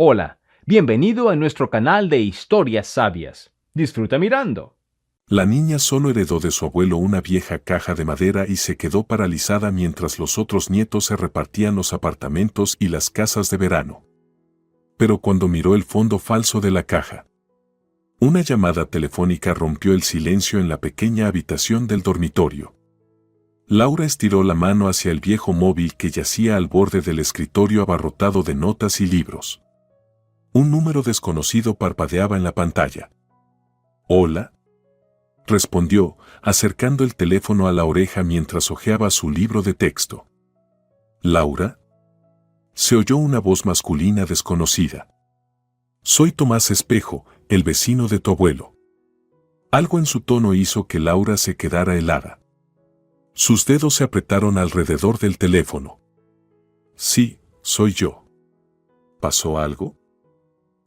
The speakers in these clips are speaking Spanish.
Hola, bienvenido a nuestro canal de historias sabias. Disfruta mirando. La niña solo heredó de su abuelo una vieja caja de madera y se quedó paralizada mientras los otros nietos se repartían los apartamentos y las casas de verano. Pero cuando miró el fondo falso de la caja, una llamada telefónica rompió el silencio en la pequeña habitación del dormitorio. Laura estiró la mano hacia el viejo móvil que yacía al borde del escritorio abarrotado de notas y libros. Un número desconocido parpadeaba en la pantalla. «¿Hola?», respondió, acercando el teléfono a la oreja mientras hojeaba su libro de texto. «¿Laura?», se oyó una voz masculina desconocida. «Soy Tomás Espejo, el vecino de tu abuelo». Algo en su tono hizo que Laura se quedara helada. Sus dedos se apretaron alrededor del teléfono. «Sí, soy yo». «¿Pasó algo?».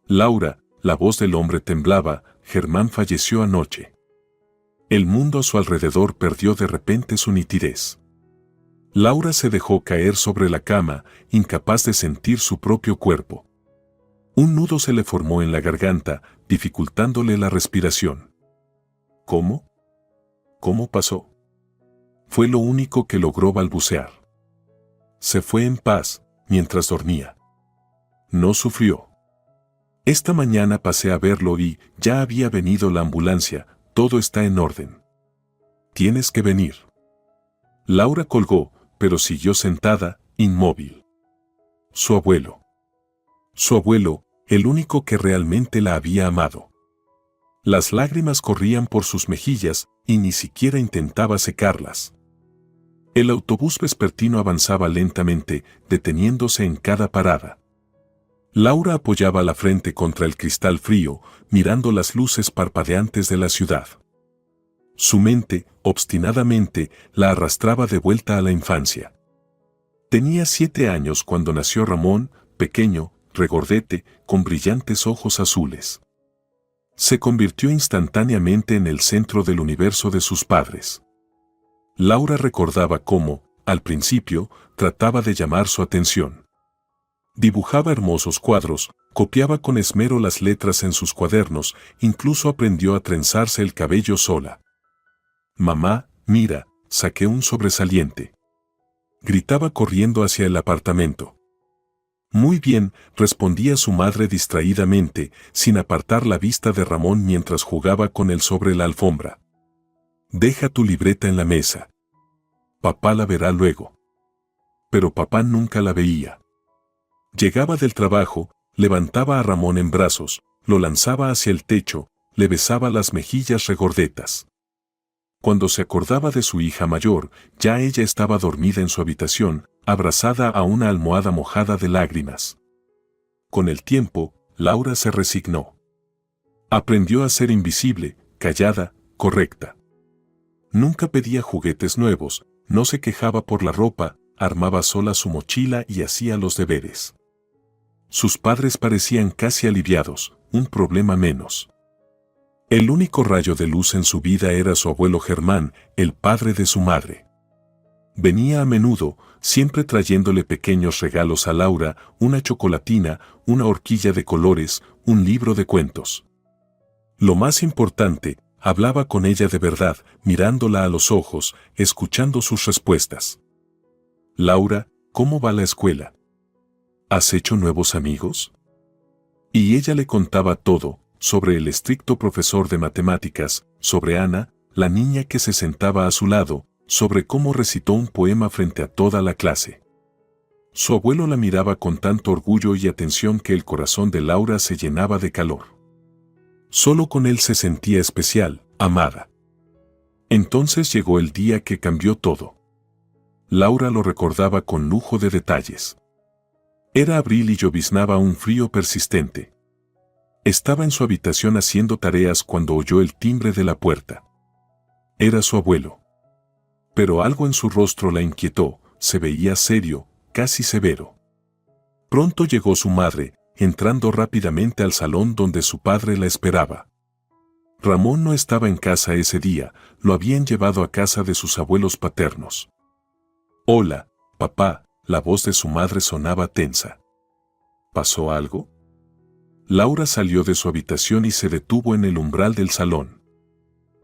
«Laura», la voz del hombre temblaba, «Germán falleció anoche». El mundo a su alrededor perdió de repente su nitidez. Laura se dejó caer sobre la cama, incapaz de sentir su propio cuerpo. Un nudo se le formó en la garganta, dificultándole la respiración. «¿Cómo? ¿Cómo pasó?». Fue lo único que logró balbucear. «Se fue en paz, mientras dormía. No sufrió. Esta mañana pasé a verlo y ya había venido la ambulancia, todo está en orden. Tienes que venir». Laura colgó, pero siguió sentada, inmóvil. Su abuelo. Su abuelo, el único que realmente la había amado. Las lágrimas corrían por sus mejillas y ni siquiera intentaba secarlas. El autobús vespertino avanzaba lentamente, deteniéndose en cada parada. Laura apoyaba la frente contra el cristal frío, mirando las luces parpadeantes de la ciudad. Su mente, obstinadamente, la arrastraba de vuelta a la infancia. Tenía 7 años cuando nació Ramón, pequeño, regordete, con brillantes ojos azules. Se convirtió instantáneamente en el centro del universo de sus padres. Laura recordaba cómo, al principio, trataba de llamar su atención. Dibujaba hermosos cuadros, copiaba con esmero las letras en sus cuadernos, incluso aprendió a trenzarse el cabello sola. «Mamá, mira, saqué un sobresaliente», gritaba corriendo hacia el apartamento. «Muy bien», respondía su madre distraídamente, sin apartar la vista de Ramón mientras jugaba con él sobre la alfombra. «Deja tu libreta en la mesa. Papá la verá luego». Pero papá nunca la veía. Llegaba del trabajo, levantaba a Ramón en brazos, lo lanzaba hacia el techo, le besaba las mejillas regordetas. Cuando se acordaba de su hija mayor, ya ella estaba dormida en su habitación, abrazada a una almohada mojada de lágrimas. Con el tiempo, Laura se resignó. Aprendió a ser invisible, callada, correcta. Nunca pedía juguetes nuevos, no se quejaba por la ropa, armaba sola su mochila y hacía los deberes. Sus padres parecían casi aliviados, un problema menos. El único rayo de luz en su vida era su abuelo Germán, el padre de su madre. Venía a menudo, siempre trayéndole pequeños regalos a Laura, una chocolatina, una horquilla de colores, un libro de cuentos. Lo más importante, hablaba con ella de verdad, mirándola a los ojos, escuchando sus respuestas. «Laura, ¿cómo va la escuela? ¿Has hecho nuevos amigos?». Y ella le contaba todo, sobre el estricto profesor de matemáticas, sobre Ana, la niña que se sentaba a su lado, sobre cómo recitó un poema frente a toda la clase. Su abuelo la miraba con tanto orgullo y atención que el corazón de Laura se llenaba de calor. Solo con él se sentía especial, amada. Entonces llegó el día que cambió todo. Laura lo recordaba con lujo de detalles. Era abril y lloviznaba un frío persistente. Estaba en su habitación haciendo tareas cuando oyó el timbre de la puerta. Era su abuelo. Pero algo en su rostro la inquietó, se veía serio, casi severo. Pronto llegó su madre, entrando rápidamente al salón donde su padre la esperaba. Ramón no estaba en casa ese día, lo habían llevado a casa de sus abuelos paternos. «Hola, papá», la voz de su madre sonaba tensa. «¿Pasó algo?». Laura salió de su habitación y se detuvo en el umbral del salón.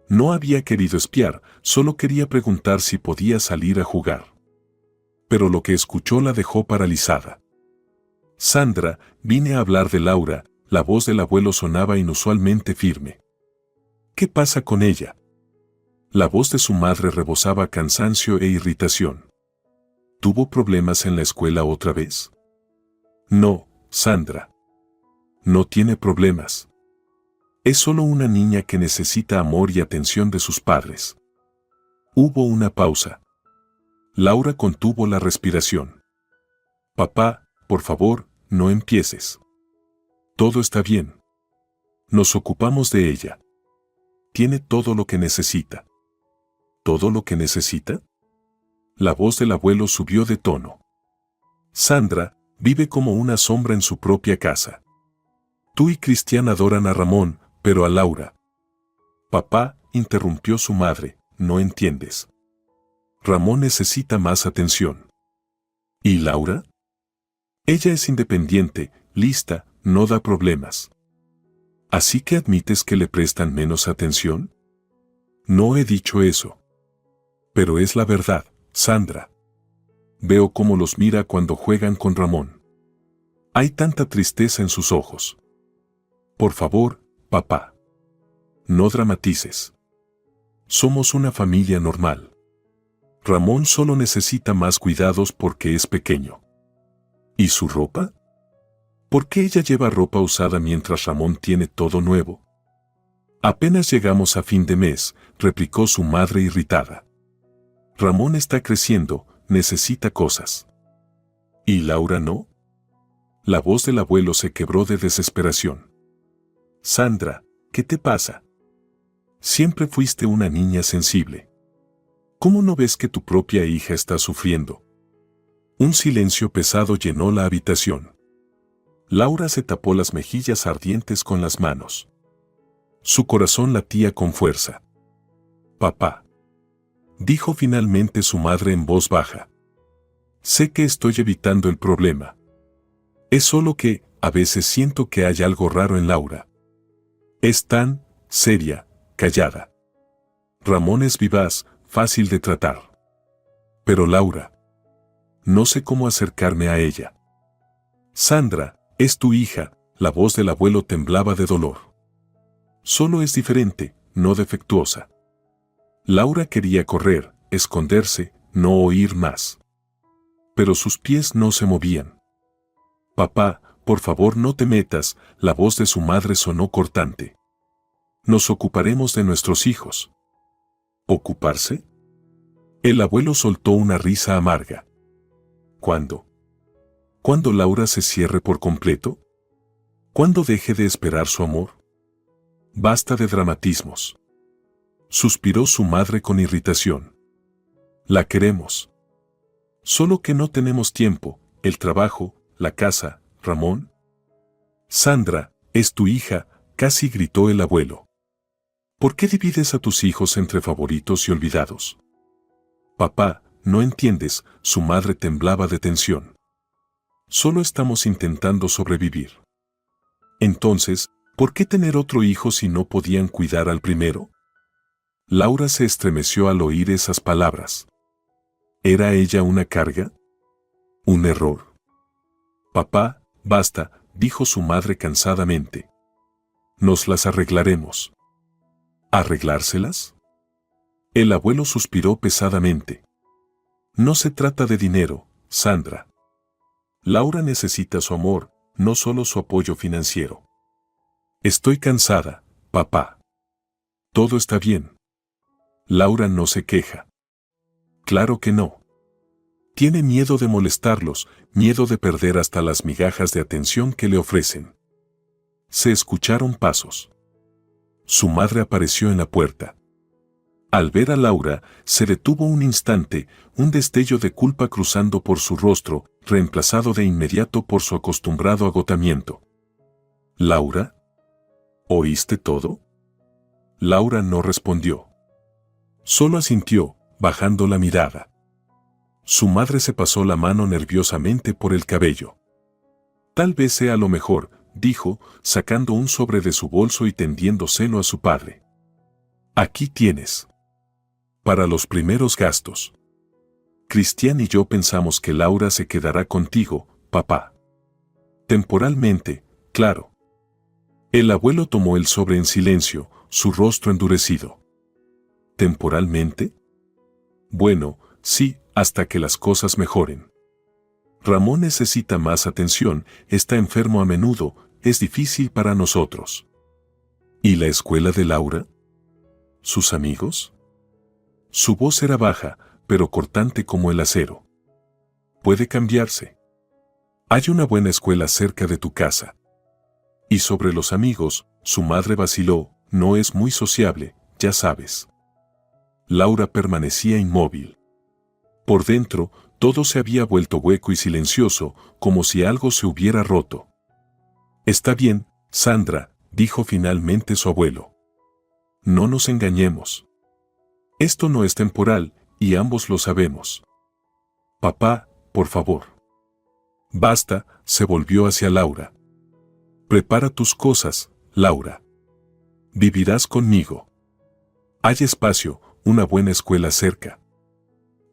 No había querido espiar, solo quería preguntar si podía salir a jugar. Pero lo que escuchó la dejó paralizada. Sandra, vine a hablar de Laura, la voz del abuelo sonaba inusualmente firme. ¿Qué pasa con ella? La voz de su madre rebosaba cansancio e irritación. ¿Tuvo problemas en la escuela otra vez? No, Sandra. No tiene problemas. Es solo una niña que necesita amor y atención de sus padres. Hubo una pausa. Laura contuvo la respiración. Papá, por favor, no empieces. Todo está bien. Nos ocupamos de ella. Tiene todo lo que necesita. ¿Todo lo que necesita? La voz del abuelo subió de tono. Sandra vive como una sombra en su propia casa. Tú y Cristian adoran a Ramón, pero a Laura. Papá, interrumpió su madre, no entiendes. Ramón necesita más atención. ¿Y Laura? Ella es independiente, lista, no da problemas. ¿Así que admites que le prestan menos atención? No he dicho eso. Pero es la verdad, Sandra. Veo cómo los mira cuando juegan con Ramón. Hay tanta tristeza en sus ojos. Por favor, papá. No dramatices. Somos una familia normal. Ramón solo necesita más cuidados porque es pequeño. ¿Y su ropa? ¿Por qué ella lleva ropa usada mientras Ramón tiene todo nuevo? Apenas llegamos a fin de mes, replicó su madre irritada. Ramón está creciendo, necesita cosas. ¿Y Laura no? La voz del abuelo se quebró de desesperación. Sandra, ¿qué te pasa? Siempre fuiste una niña sensible. ¿Cómo no ves que tu propia hija está sufriendo? Un silencio pesado llenó la habitación. Laura se tapó las mejillas ardientes con las manos. Su corazón latía con fuerza. Papá, dijo finalmente su madre en voz baja. Sé que estoy evitando el problema. Es solo que, a veces siento que hay algo raro en Laura. Es tan seria, callada. Ramón es vivaz, fácil de tratar. Pero Laura, no sé cómo acercarme a ella. Sandra, es tu hija, la voz del abuelo temblaba de dolor. Solo es diferente, no defectuosa. Laura quería correr, esconderse, no oír más. Pero sus pies no se movían. Papá, por favor no te metas, la voz de su madre sonó cortante. Nos ocuparemos de nuestros hijos. ¿Ocuparse? El abuelo soltó una risa amarga. ¿Cuándo? ¿Cuándo Laura se cierre por completo? ¿Cuándo deje de esperar su amor? Basta de dramatismos. Suspiró su madre con irritación. La queremos. Solo que no tenemos tiempo, el trabajo, la casa, Ramón. Sandra, es tu hija, casi gritó el abuelo. ¿Por qué divides a tus hijos entre favoritos y olvidados? Papá, no entiendes, su madre temblaba de tensión. Solo estamos intentando sobrevivir. Entonces, ¿por qué tener otro hijo si no podían cuidar al primero? Laura se estremeció al oír esas palabras. ¿Era ella una carga? ¿Un error? Papá, basta, dijo su madre cansadamente. Nos las arreglaremos. ¿Arreglárselas? El abuelo suspiró pesadamente. No se trata de dinero, Sandra. Laura necesita su amor, no solo su apoyo financiero. Estoy cansada, papá. Todo está bien. Laura no se queja. Claro que no. Tiene miedo de molestarlos, miedo de perder hasta las migajas de atención que le ofrecen. Se escucharon pasos. Su madre apareció en la puerta. Al ver a Laura, se detuvo un instante, un destello de culpa cruzando por su rostro, reemplazado de inmediato por su acostumbrado agotamiento. ¿Laura? ¿Oíste todo? Laura no respondió. Solo asintió, bajando la mirada. Su madre se pasó la mano nerviosamente por el cabello. Tal vez sea lo mejor, dijo, sacando un sobre de su bolso y tendiéndoselo a su padre. Aquí tienes. Para los primeros gastos. Cristian y yo pensamos que Laura se quedará contigo, papá. Temporalmente, claro. El abuelo tomó el sobre en silencio, su rostro endurecido. ¿Temporalmente? Bueno, sí, hasta que las cosas mejoren. Ramón necesita más atención, está enfermo a menudo, es difícil para nosotros. ¿Y la escuela de Laura? ¿Sus amigos? Su voz era baja, pero cortante como el acero. Puede cambiarse. Hay una buena escuela cerca de tu casa. Y sobre los amigos, su madre vaciló, no es muy sociable, ya sabes. Laura permanecía inmóvil. Por dentro, todo se había vuelto hueco y silencioso, como si algo se hubiera roto. Está bien, Sandra, dijo finalmente su abuelo. No nos engañemos. Esto no es temporal, y ambos lo sabemos. Papá, por favor. Basta, se volvió hacia Laura. Prepara tus cosas, Laura. Vivirás conmigo. Hay espacio, una buena escuela cerca.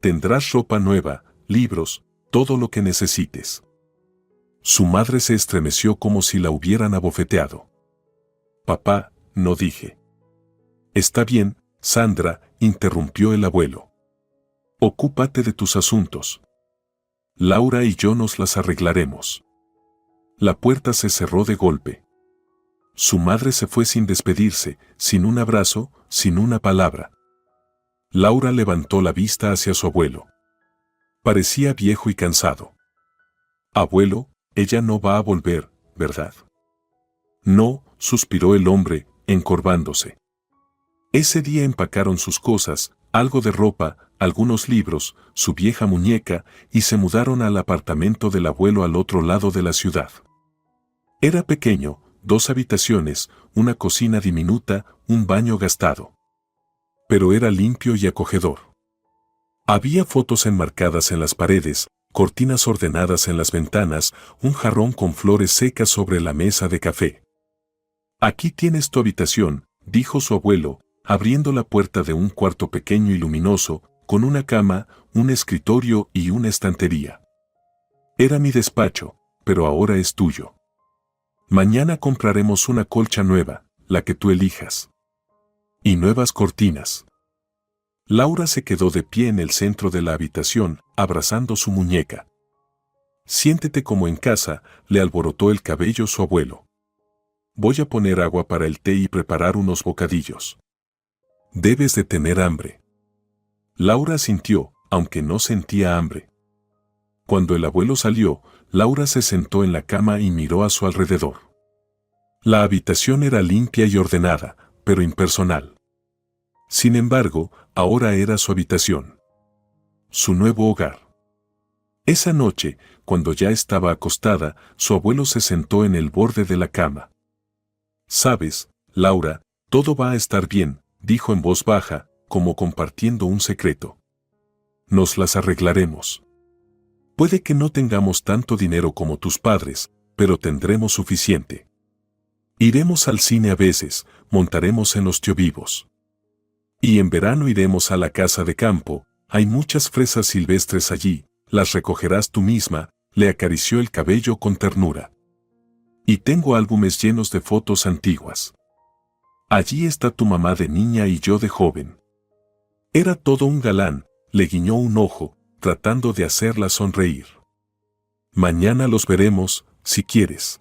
Tendrás ropa nueva, libros, todo lo que necesites. Su madre se estremeció como si la hubieran abofeteado. Papá, no dije. Está bien, Sandra, interrumpió el abuelo. Ocúpate de tus asuntos. Laura y yo nos las arreglaremos. La puerta se cerró de golpe. Su madre se fue sin despedirse, sin un abrazo, sin una palabra. Laura levantó la vista hacia su abuelo. Parecía viejo y cansado. Abuelo, ella no va a volver, ¿verdad? No, suspiró el hombre, encorvándose. Ese día empacaron sus cosas, algo de ropa, algunos libros, su vieja muñeca, y se mudaron al apartamento del abuelo al otro lado de la ciudad. Era pequeño, 2 habitaciones, una cocina diminuta, un baño gastado. Pero era limpio y acogedor. Había fotos enmarcadas en las paredes, cortinas ordenadas en las ventanas, un jarrón con flores secas sobre la mesa de café. Aquí tienes tu habitación, dijo su abuelo, abriendo la puerta de un cuarto pequeño y luminoso, con una cama, un escritorio y una estantería. Era mi despacho, pero ahora es tuyo. Mañana compraremos una colcha nueva, la que tú elijas. Y nuevas cortinas. Laura se quedó de pie en el centro de la habitación, abrazando su muñeca. Siéntete como en casa, le alborotó el cabello su abuelo. Voy a poner agua para el té y preparar unos bocadillos. Debes de tener hambre. Laura asintió, aunque no sentía hambre. Cuando el abuelo salió, Laura se sentó en la cama y miró a su alrededor. La habitación era limpia y ordenada, pero impersonal. Sin embargo, ahora era su habitación. Su nuevo hogar. Esa noche, cuando ya estaba acostada, su abuelo se sentó en el borde de la cama. Sabes, Laura, todo va a estar bien, dijo en voz baja, como compartiendo un secreto. Nos las arreglaremos. Puede que no tengamos tanto dinero como tus padres, pero tendremos suficiente. Iremos al cine a veces, montaremos en los tiovivos. Y en verano iremos a la casa de campo, hay muchas fresas silvestres allí, las recogerás tú misma, le acarició el cabello con ternura. Y tengo álbumes llenos de fotos antiguas. Allí está tu mamá de niña y yo de joven. Era todo un galán, le guiñó un ojo, tratando de hacerla sonreír. Mañana los veremos, si quieres.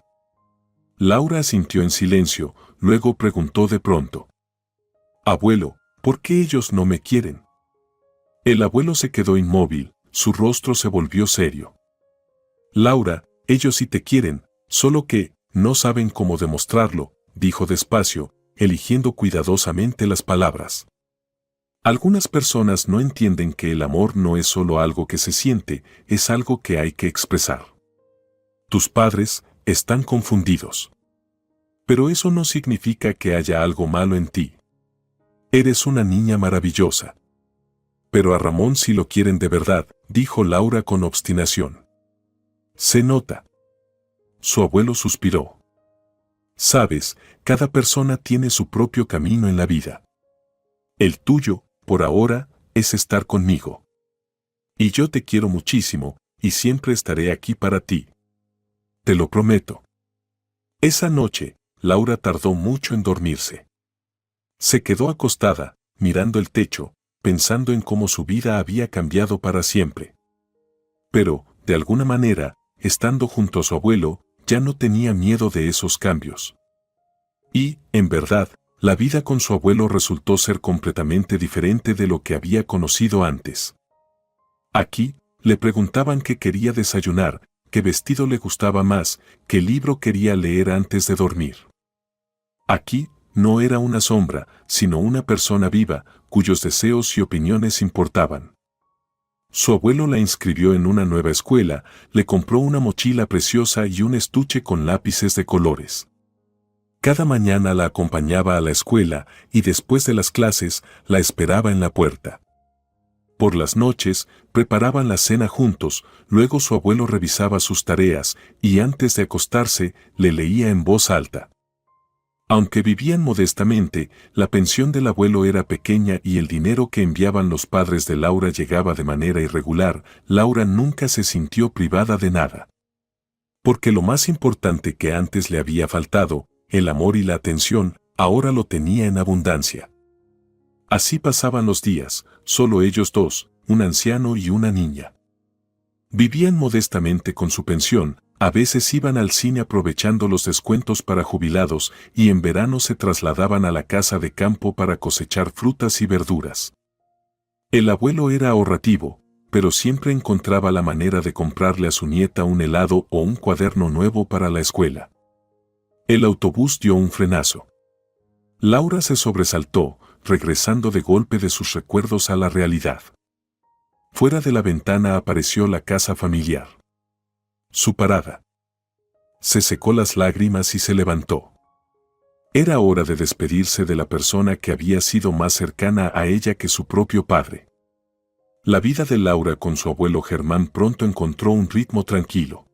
Laura asintió en silencio, luego preguntó de pronto. Abuelo, ¿por qué ellos no me quieren? El abuelo se quedó inmóvil, su rostro se volvió serio. Laura, ellos sí te quieren, solo que no saben cómo demostrarlo, dijo despacio, eligiendo cuidadosamente las palabras. Algunas personas no entienden que el amor no es solo algo que se siente, es algo que hay que expresar. Tus padres están confundidos. Pero eso no significa que haya algo malo en ti. Eres una niña maravillosa. Pero a Ramón sí lo quieren de verdad, dijo Laura con obstinación. Se nota. Su abuelo suspiró. Sabes, cada persona tiene su propio camino en la vida. El tuyo, por ahora, es estar conmigo. Y yo te quiero muchísimo, y siempre estaré aquí para ti. Te lo prometo. Esa noche, Laura tardó mucho en dormirse. Se quedó acostada, mirando el techo, pensando en cómo su vida había cambiado para siempre. Pero, de alguna manera, estando junto a su abuelo, ya no tenía miedo de esos cambios. Y, en verdad, la vida con su abuelo resultó ser completamente diferente de lo que había conocido antes. Aquí, le preguntaban qué quería desayunar, qué vestido le gustaba más, qué libro quería leer antes de dormir. Aquí, no era una sombra, sino una persona viva, cuyos deseos y opiniones importaban. Su abuelo la inscribió en una nueva escuela, le compró una mochila preciosa y un estuche con lápices de colores. Cada mañana la acompañaba a la escuela y después de las clases la esperaba en la puerta. Por las noches, preparaban la cena juntos, luego su abuelo revisaba sus tareas y antes de acostarse le leía en voz alta. Aunque vivían modestamente, la pensión del abuelo era pequeña y el dinero que enviaban los padres de Laura llegaba de manera irregular. Laura nunca se sintió privada de nada. Porque lo más importante que antes le había faltado, el amor y la atención, ahora lo tenía en abundancia. Así pasaban los días, solo ellos dos, un anciano y una niña. Vivían modestamente con su pensión, a veces iban al cine aprovechando los descuentos para jubilados y en verano se trasladaban a la casa de campo para cosechar frutas y verduras. El abuelo era ahorrativo, pero siempre encontraba la manera de comprarle a su nieta un helado o un cuaderno nuevo para la escuela. El autobús dio un frenazo. Laura se sobresaltó, regresando de golpe de sus recuerdos a la realidad. Fuera de la ventana apareció la casa familiar. Su parada. Se secó las lágrimas y se levantó. Era hora de despedirse de la persona que había sido más cercana a ella que su propio padre. La vida de Laura con su abuelo Germán pronto encontró un ritmo tranquilo.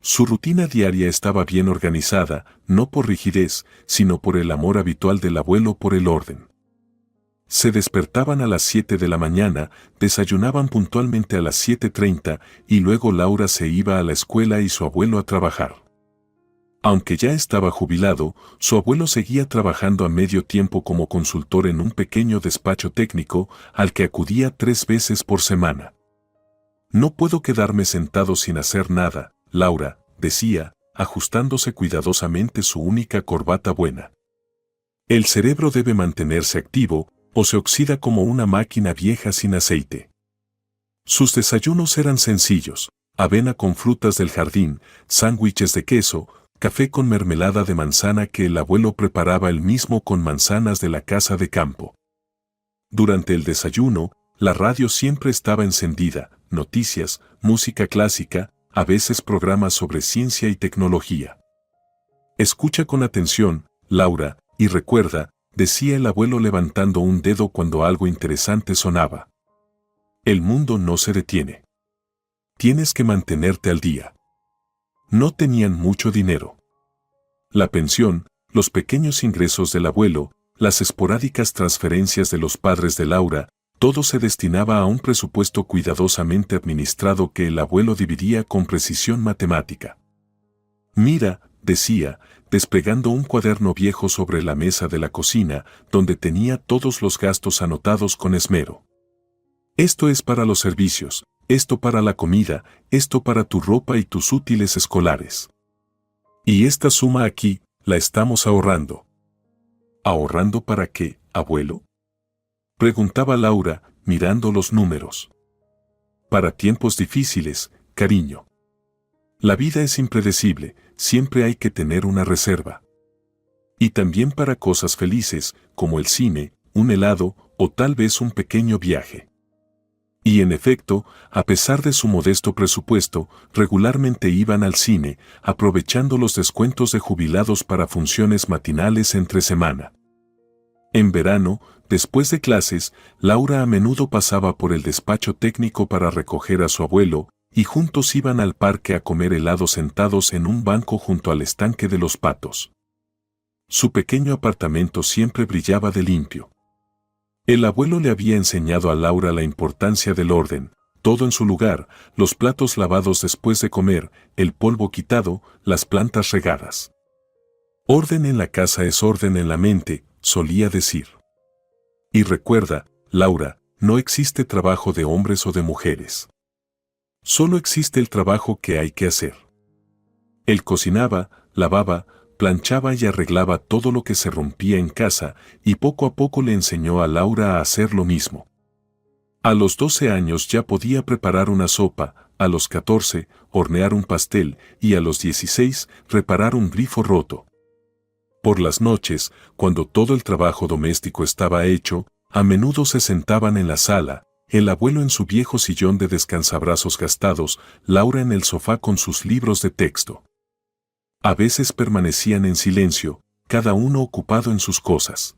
Su rutina diaria estaba bien organizada, no por rigidez, sino por el amor habitual del abuelo por el orden. Se despertaban a las 7 de la mañana, desayunaban puntualmente a las 7:30 y luego Laura se iba a la escuela y su abuelo a trabajar. Aunque ya estaba jubilado, su abuelo seguía trabajando a medio tiempo como consultor en un pequeño despacho técnico al que acudía 3 veces por semana. No puedo quedarme sentado sin hacer nada, Laura, decía, ajustándose cuidadosamente su única corbata buena. El cerebro debe mantenerse activo, o se oxida como una máquina vieja sin aceite. Sus desayunos eran sencillos: avena con frutas del jardín, sándwiches de queso, café con mermelada de manzana que el abuelo preparaba él mismo con manzanas de la casa de campo. Durante el desayuno, la radio siempre estaba encendida, noticias, música clásica, a veces programas sobre ciencia y tecnología. Escucha con atención, Laura, y recuerda, decía el abuelo levantando un dedo cuando algo interesante sonaba. El mundo no se detiene. Tienes que mantenerte al día. No tenían mucho dinero. La pensión, los pequeños ingresos del abuelo, las esporádicas transferencias de los padres de Laura, todo se destinaba a un presupuesto cuidadosamente administrado que el abuelo dividía con precisión matemática. Mira, decía, desplegando un cuaderno viejo sobre la mesa de la cocina, donde tenía todos los gastos anotados con esmero. Esto es para los servicios, esto para la comida, esto para tu ropa y tus útiles escolares. Y esta suma aquí, la estamos ahorrando. ¿Ahorrando para qué, abuelo?, preguntaba Laura, mirando los números. Para tiempos difíciles, cariño. La vida es impredecible, siempre hay que tener una reserva. Y también para cosas felices, como el cine, un helado o tal vez un pequeño viaje. Y en efecto, a pesar de su modesto presupuesto, regularmente iban al cine, aprovechando los descuentos de jubilados para funciones matinales entre semana. En verano, después de clases, Laura a menudo pasaba por el despacho técnico para recoger a su abuelo, y juntos iban al parque a comer helado sentados en un banco junto al estanque de los patos. Su pequeño apartamento siempre brillaba de limpio. El abuelo le había enseñado a Laura la importancia del orden, todo en su lugar, los platos lavados después de comer, el polvo quitado, las plantas regadas. Orden en la casa es orden en la mente, solía decir. Y recuerda, Laura, no existe trabajo de hombres o de mujeres. Solo existe el trabajo que hay que hacer. Él cocinaba, lavaba, planchaba y arreglaba todo lo que se rompía en casa, y poco a poco le enseñó a Laura a hacer lo mismo. A los 12 años ya podía preparar una sopa, a los 14, hornear un pastel, y a los 16, reparar un grifo roto. Por las noches, cuando todo el trabajo doméstico estaba hecho, a menudo se sentaban en la sala, el abuelo en su viejo sillón de descansabrazos gastados, Laura en el sofá con sus libros de texto. A veces permanecían en silencio, cada uno ocupado en sus cosas.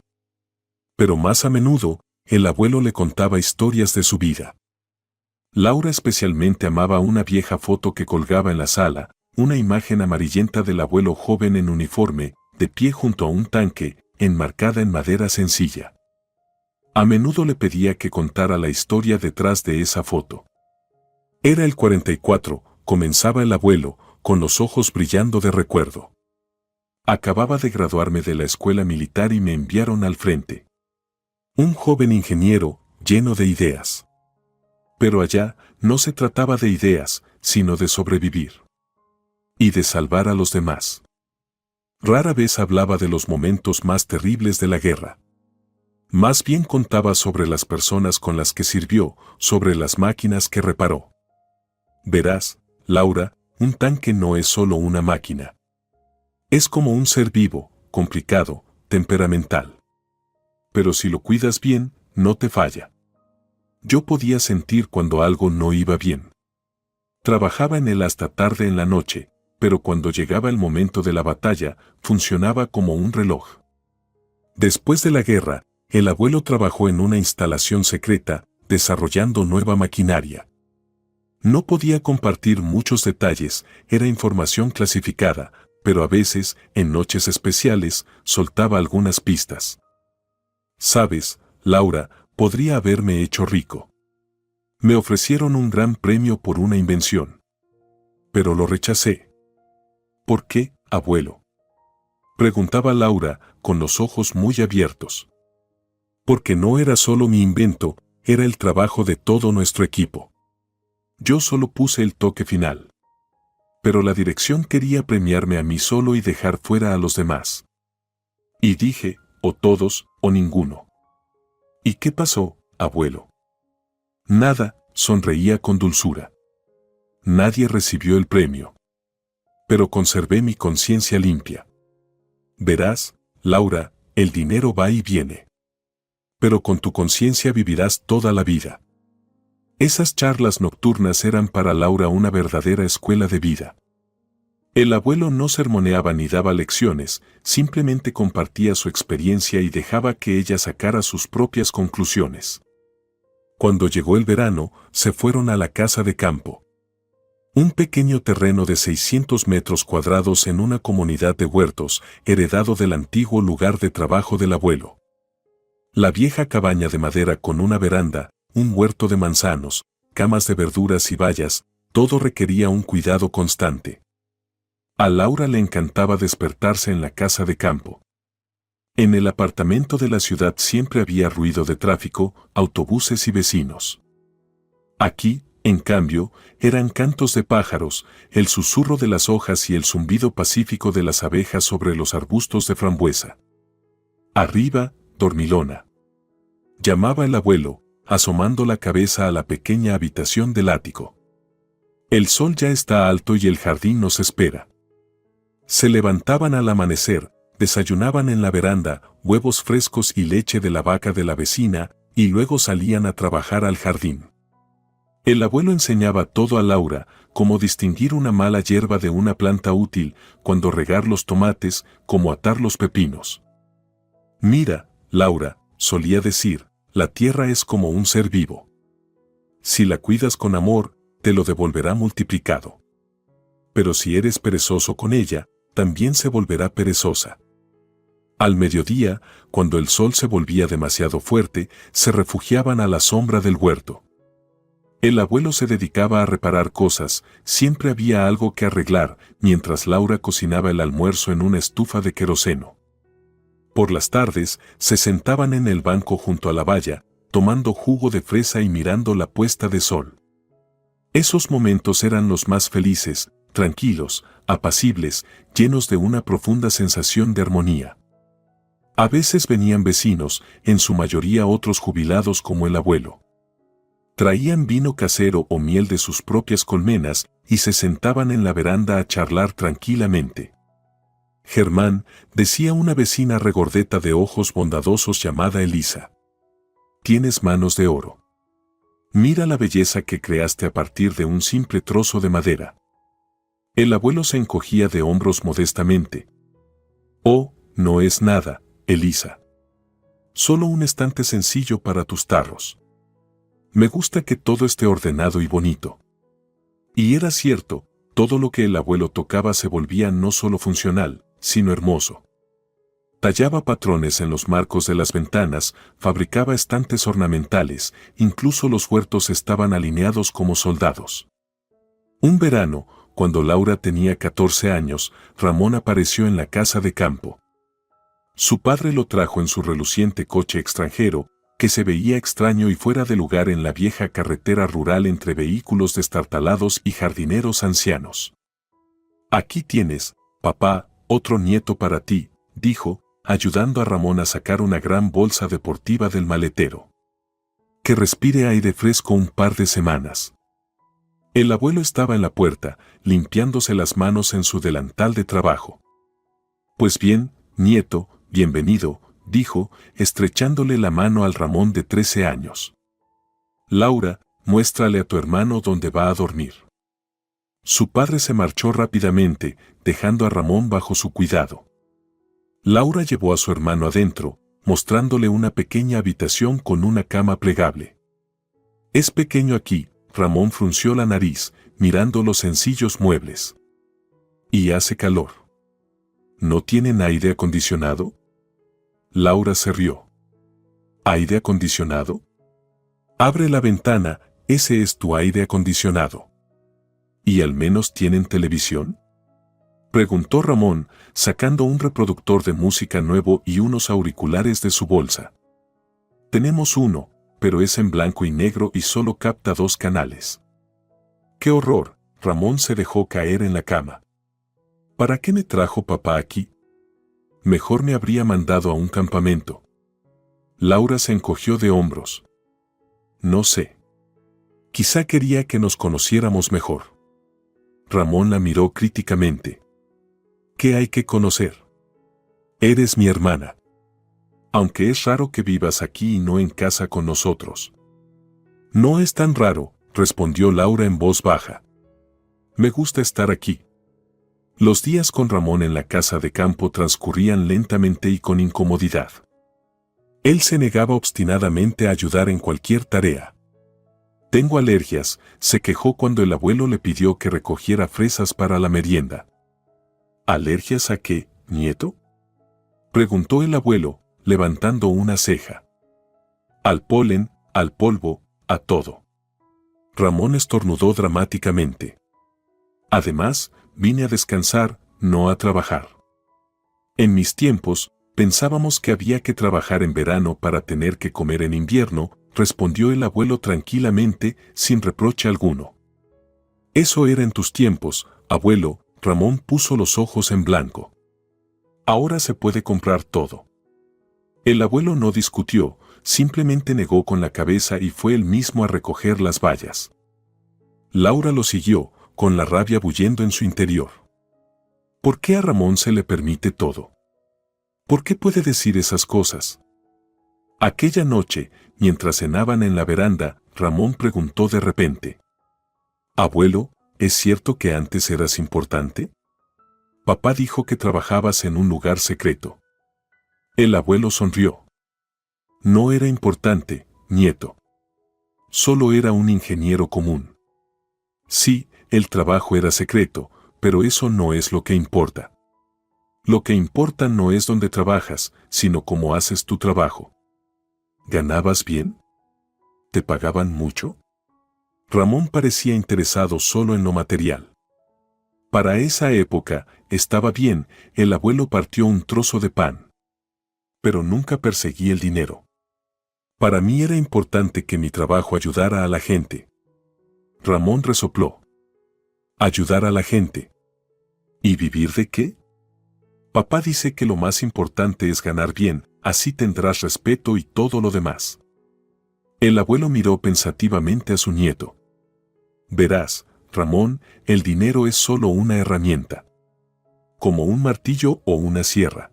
Pero más a menudo, el abuelo le contaba historias de su vida. Laura especialmente amaba una vieja foto que colgaba en la sala, una imagen amarillenta del abuelo joven en uniforme, de pie junto a un tanque, enmarcada en madera sencilla. A menudo le pedía que contara la historia detrás de esa foto. Era el 44, comenzaba el abuelo, con los ojos brillando de recuerdo. Acababa de graduarme de la escuela militar y me enviaron al frente. Un joven ingeniero, lleno de ideas. Pero allá no se trataba de ideas, sino de sobrevivir. Y de salvar a los demás. Rara vez hablaba de los momentos más terribles de la guerra. Más bien contaba sobre las personas con las que sirvió, sobre las máquinas que reparó. Verás, Laura, un tanque no es solo una máquina. Es como un ser vivo, complicado, temperamental. Pero si lo cuidas bien, no te falla. Yo podía sentir cuando algo no iba bien. Trabajaba en él hasta tarde en la noche, pero cuando llegaba el momento de la batalla, funcionaba como un reloj. Después de la guerra, el abuelo trabajó en una instalación secreta, desarrollando nueva maquinaria. No podía compartir muchos detalles, era información clasificada, pero a veces, en noches especiales, soltaba algunas pistas. Sabes, Laura, podría haberme hecho rico. Me ofrecieron un gran premio por una invención. Pero lo rechacé. ¿Por qué, abuelo? Preguntaba Laura, con los ojos muy abiertos. Porque no era solo mi invento, era el trabajo de todo nuestro equipo. Yo solo puse el toque final. Pero la dirección quería premiarme a mí solo y dejar fuera a los demás. Y dije, o todos, o ninguno. ¿Y qué pasó, abuelo? Nada, sonreía con dulzura. Nadie recibió el premio. Pero conservé mi conciencia limpia. Verás, Laura, el dinero va y viene. Pero con tu conciencia vivirás toda la vida. Esas charlas nocturnas eran para Laura una verdadera escuela de vida. El abuelo no sermoneaba ni daba lecciones, simplemente compartía su experiencia y dejaba que ella sacara sus propias conclusiones. Cuando llegó el verano, se fueron a la casa de campo. Un pequeño terreno de 600 metros cuadrados en una comunidad de huertos, heredado del antiguo lugar de trabajo del abuelo. La vieja cabaña de madera con una veranda, un huerto de manzanos, camas de verduras y bayas, todo requería un cuidado constante. A Laura le encantaba despertarse en la casa de campo. En el apartamento de la ciudad siempre había ruido de tráfico, autobuses y vecinos. Aquí, en cambio, eran cantos de pájaros, el susurro de las hojas y el zumbido pacífico de las abejas sobre los arbustos de frambuesa. Arriba, dormilona. Llamaba el abuelo, asomando la cabeza a la pequeña habitación del ático. El sol ya está alto y el jardín nos espera. Se levantaban al amanecer, desayunaban en la veranda, huevos frescos y leche de la vaca de la vecina, y luego salían a trabajar al jardín. El abuelo enseñaba todo a Laura, cómo distinguir una mala hierba de una planta útil, cuándo regar los tomates, cómo atar los pepinos. Mira, Laura, solía decir, la tierra es como un ser vivo. Si la cuidas con amor, te lo devolverá multiplicado. Pero si eres perezoso con ella, también se volverá perezosa. Al mediodía, cuando el sol se volvía demasiado fuerte, se refugiaban a la sombra del huerto. El abuelo se dedicaba a reparar cosas, siempre había algo que arreglar, mientras Laura cocinaba el almuerzo en una estufa de queroseno. Por las tardes, se sentaban en el banco junto a la valla, tomando jugo de fresa y mirando la puesta de sol. Esos momentos eran los más felices, tranquilos, apacibles, llenos de una profunda sensación de armonía. A veces venían vecinos, en su mayoría otros jubilados como el abuelo. Traían vino casero o miel de sus propias colmenas y se sentaban en la veranda a charlar tranquilamente. Germán, decía una vecina regordeta de ojos bondadosos llamada Elisa. Tienes manos de oro. Mira la belleza que creaste a partir de un simple trozo de madera. El abuelo se encogía de hombros modestamente. Oh, no es nada, Elisa. Solo un estante sencillo para tus tarros. Me gusta que todo esté ordenado y bonito. Y era cierto, todo lo que el abuelo tocaba se volvía no solo funcional, sino hermoso. Tallaba patrones en los marcos de las ventanas, fabricaba estantes ornamentales, incluso los huertos estaban alineados como soldados. Un verano, cuando Laura tenía 14 años, Ramón apareció en la casa de campo. Su padre lo trajo en su reluciente coche extranjero, que se veía extraño y fuera de lugar en la vieja carretera rural entre vehículos destartalados y jardineros ancianos. Aquí tienes, papá, otro nieto para ti, dijo, ayudando a Ramón a sacar una gran bolsa deportiva del maletero. Que respire aire fresco un par de semanas. El abuelo estaba en la puerta, limpiándose las manos en su delantal de trabajo. Pues bien, nieto, bienvenido, dijo, estrechándole la mano al Ramón de 13 años. Laura, muéstrale a tu hermano dónde va a dormir. Su padre se marchó rápidamente, dejando a Ramón bajo su cuidado. Laura llevó a su hermano adentro, mostrándole una pequeña habitación con una cama plegable. Es pequeño aquí, Ramón frunció la nariz, mirando los sencillos muebles. Y hace calor. ¿No tienen aire acondicionado? Laura se rió. ¿Aire acondicionado? Abre la ventana, ese es tu aire acondicionado. ¿Y al menos tienen televisión? Preguntó Ramón, sacando un reproductor de música nuevo y unos auriculares de su bolsa. Tenemos uno, pero es en blanco y negro y solo capta 2 canales. ¡Qué horror! Ramón se dejó caer en la cama. ¿Para qué me trajo papá aquí? Mejor me habría mandado a un campamento. Laura se encogió de hombros. No sé. Quizá quería que nos conociéramos mejor. Ramón la miró críticamente. ¿Qué hay que conocer? Eres mi hermana. Aunque es raro que vivas aquí y no en casa con nosotros. No es tan raro, respondió Laura en voz baja. Me gusta estar aquí. Los días con Ramón en la casa de campo transcurrían lentamente y con incomodidad. Él se negaba obstinadamente a ayudar en cualquier tarea. Tengo alergias, se quejó cuando el abuelo le pidió que recogiera fresas para la merienda. ¿Alergias a qué, nieto? Preguntó el abuelo, levantando una ceja. Al polen, al polvo, a todo. Ramón estornudó dramáticamente. Además, vine a descansar, no a trabajar. En mis tiempos, pensábamos que había que trabajar en verano para tener que comer en invierno, respondió el abuelo tranquilamente, sin reproche alguno. Eso era en tus tiempos, abuelo. Ramón puso los ojos en blanco. Ahora se puede comprar todo. El abuelo no discutió, simplemente negó con la cabeza y fue él mismo a recoger las bayas. Laura lo siguió, con la rabia bullendo en su interior. ¿Por qué a Ramón se le permite todo? ¿Por qué puede decir esas cosas? Aquella noche, mientras cenaban en la veranda, Ramón preguntó de repente. Abuelo, ¿es cierto que antes eras importante? Papá dijo que trabajabas en un lugar secreto. El abuelo sonrió. No era importante, nieto. Solo era un ingeniero común. Sí, el trabajo era secreto, pero eso no es lo que importa. Lo que importa no es dónde trabajas, sino cómo haces tu trabajo. ¿Ganabas bien? ¿Te pagaban mucho? Ramón parecía interesado solo en lo material. Para esa época, estaba bien, el abuelo partió un trozo de pan. Pero nunca perseguí el dinero. Para mí era importante que mi trabajo ayudara a la gente. Ramón resopló. ¿Ayudar a la gente? ¿Y vivir de qué? Papá dice que lo más importante es ganar bien, así tendrás respeto y todo lo demás. El abuelo miró pensativamente a su nieto. Verás, Ramón, el dinero es solo una herramienta. Como un martillo o una sierra.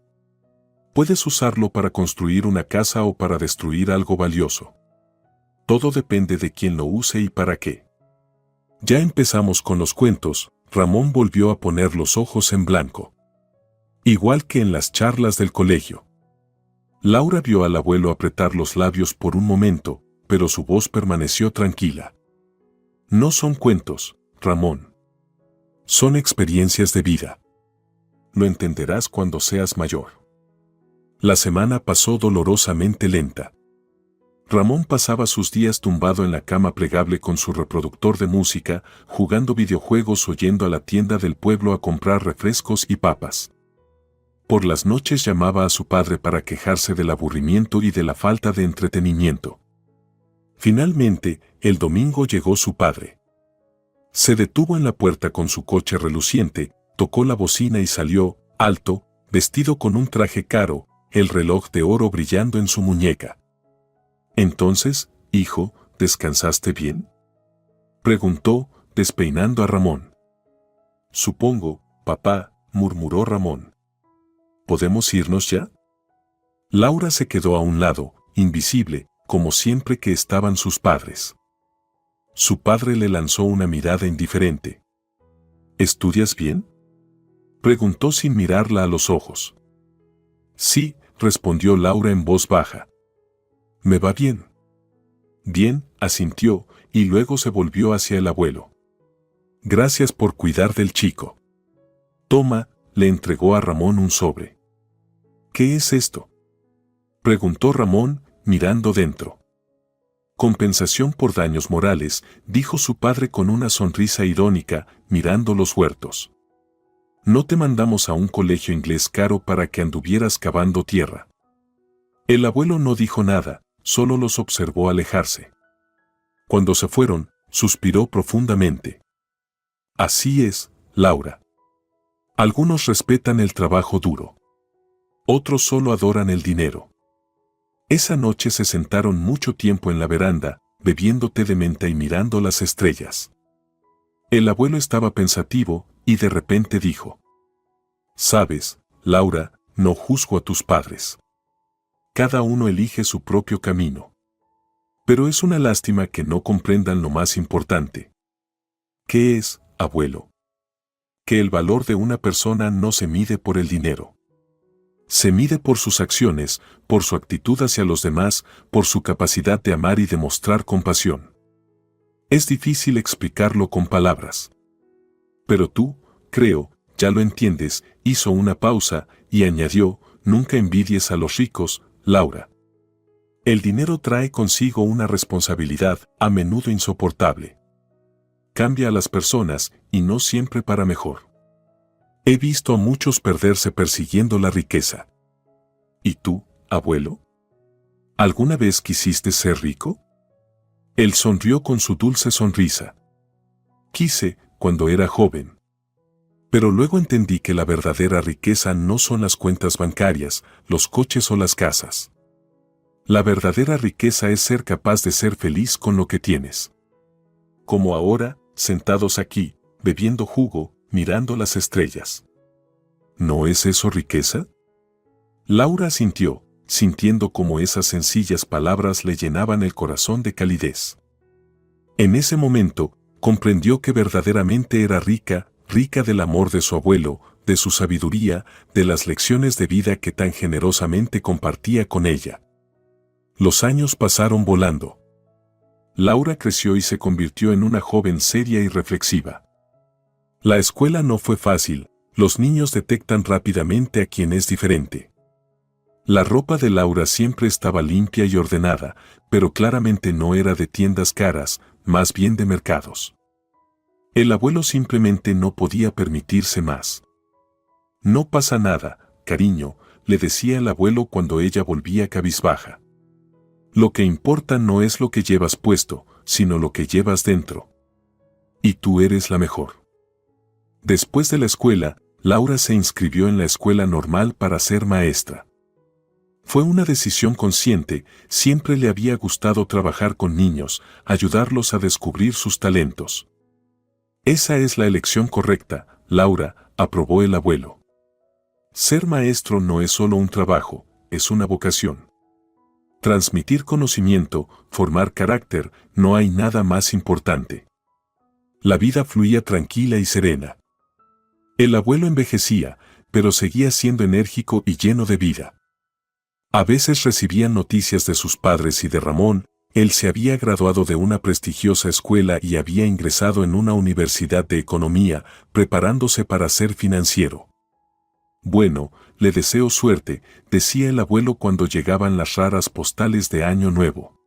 Puedes usarlo para construir una casa o para destruir algo valioso. Todo depende de quién lo use y para qué. Ya empezamos con los cuentos. Ramón volvió a poner los ojos en blanco. Igual que en las charlas del colegio. Laura vio al abuelo apretar los labios por un momento, pero su voz permaneció tranquila. No son cuentos, Ramón. Son experiencias de vida. Lo entenderás cuando seas mayor. La semana pasó dolorosamente lenta. Ramón pasaba sus días tumbado en la cama plegable con su reproductor de música, jugando videojuegos o yendo a la tienda del pueblo a comprar refrescos y papas. Por las noches llamaba a su padre para quejarse del aburrimiento y de la falta de entretenimiento. Finalmente, el domingo llegó su padre. Se detuvo en la puerta con su coche reluciente, tocó la bocina y salió, alto, vestido con un traje caro, el reloj de oro brillando en su muñeca. Entonces, hijo, ¿descansaste bien?, preguntó, despeinando a Ramón. Supongo, papá, murmuró Ramón. ¿Podemos irnos ya? Laura se quedó a un lado, invisible, como siempre que estaban sus padres. Su padre le lanzó una mirada indiferente. ¿Estudias bien?, preguntó sin mirarla a los ojos. Sí, respondió Laura en voz baja. ¿Me va bien? Bien, asintió, y luego se volvió hacia el abuelo. Gracias por cuidar del chico. Toma, le entregó a Ramón un sobre. ¿Qué es esto?, preguntó Ramón, mirando dentro. Compensación por daños morales, dijo su padre con una sonrisa irónica, mirando los huertos. No te mandamos a un colegio inglés caro para que anduvieras cavando tierra. El abuelo no dijo nada, solo los observó alejarse. Cuando se fueron, suspiró profundamente. Así es, Laura. Algunos respetan el trabajo duro. Otros solo adoran el dinero. Esa noche se sentaron mucho tiempo en la veranda, bebiendo té de menta y mirando las estrellas. El abuelo estaba pensativo, y de repente dijo: «Sabes, Laura, no juzgo a tus padres. Cada uno elige su propio camino. Pero es una lástima que no comprendan lo más importante. ¿Qué es, abuelo? Que el valor de una persona no se mide por el dinero. Se mide por sus acciones, por su actitud hacia los demás, por su capacidad de amar y demostrar compasión. Es difícil explicarlo con palabras. Pero tú, creo, ya lo entiendes», hizo una pausa, y añadió: «Nunca envidies a los ricos, Laura. El dinero trae consigo una responsabilidad, a menudo insoportable. Cambia a las personas, y no siempre para mejor. He visto a muchos perderse persiguiendo la riqueza. ¿Y tú, abuelo? ¿Alguna vez quisiste ser rico?». Él sonrió con su dulce sonrisa. «Quise, cuando era joven. Pero luego entendí que la verdadera riqueza no son las cuentas bancarias, los coches o las casas. La verdadera riqueza es ser capaz de ser feliz con lo que tienes. Como ahora, sentados aquí, bebiendo jugo, mirando las estrellas. ¿No es eso riqueza?». Laura asintió, sintiendo cómo esas sencillas palabras le llenaban el corazón de calidez. En ese momento, comprendió que verdaderamente era rica, rica del amor de su abuelo, de su sabiduría, de las lecciones de vida que tan generosamente compartía con ella. Los años pasaron volando. Laura creció y se convirtió en una joven seria y reflexiva. La escuela no fue fácil, Los niños detectan rápidamente a quien es diferente. La ropa de Laura siempre estaba limpia y ordenada, pero claramente no era de tiendas caras, más bien de mercados. El abuelo simplemente no podía permitirse más. No pasa nada, cariño, le decía el abuelo cuando ella volvía cabizbaja. Lo que importa no es lo que llevas puesto, sino lo que llevas dentro. Y tú eres la mejor. Después de la escuela, Laura se inscribió en la escuela normal para ser maestra. Fue una decisión consciente, siempre le había gustado trabajar con niños, ayudarlos a descubrir sus talentos. Esa es la elección correcta, Laura, aprobó el abuelo. Ser maestro no es solo un trabajo, es una vocación. Transmitir conocimiento, formar carácter, no hay nada más importante. La vida fluía tranquila y serena. El abuelo envejecía, pero seguía siendo enérgico y lleno de vida. A veces recibían noticias de sus padres y de Ramón. Él se había graduado de una prestigiosa escuela y había ingresado en una universidad de economía, preparándose para ser financiero. Bueno, le deseo suerte, decía el abuelo cuando llegaban las raras postales de Año Nuevo.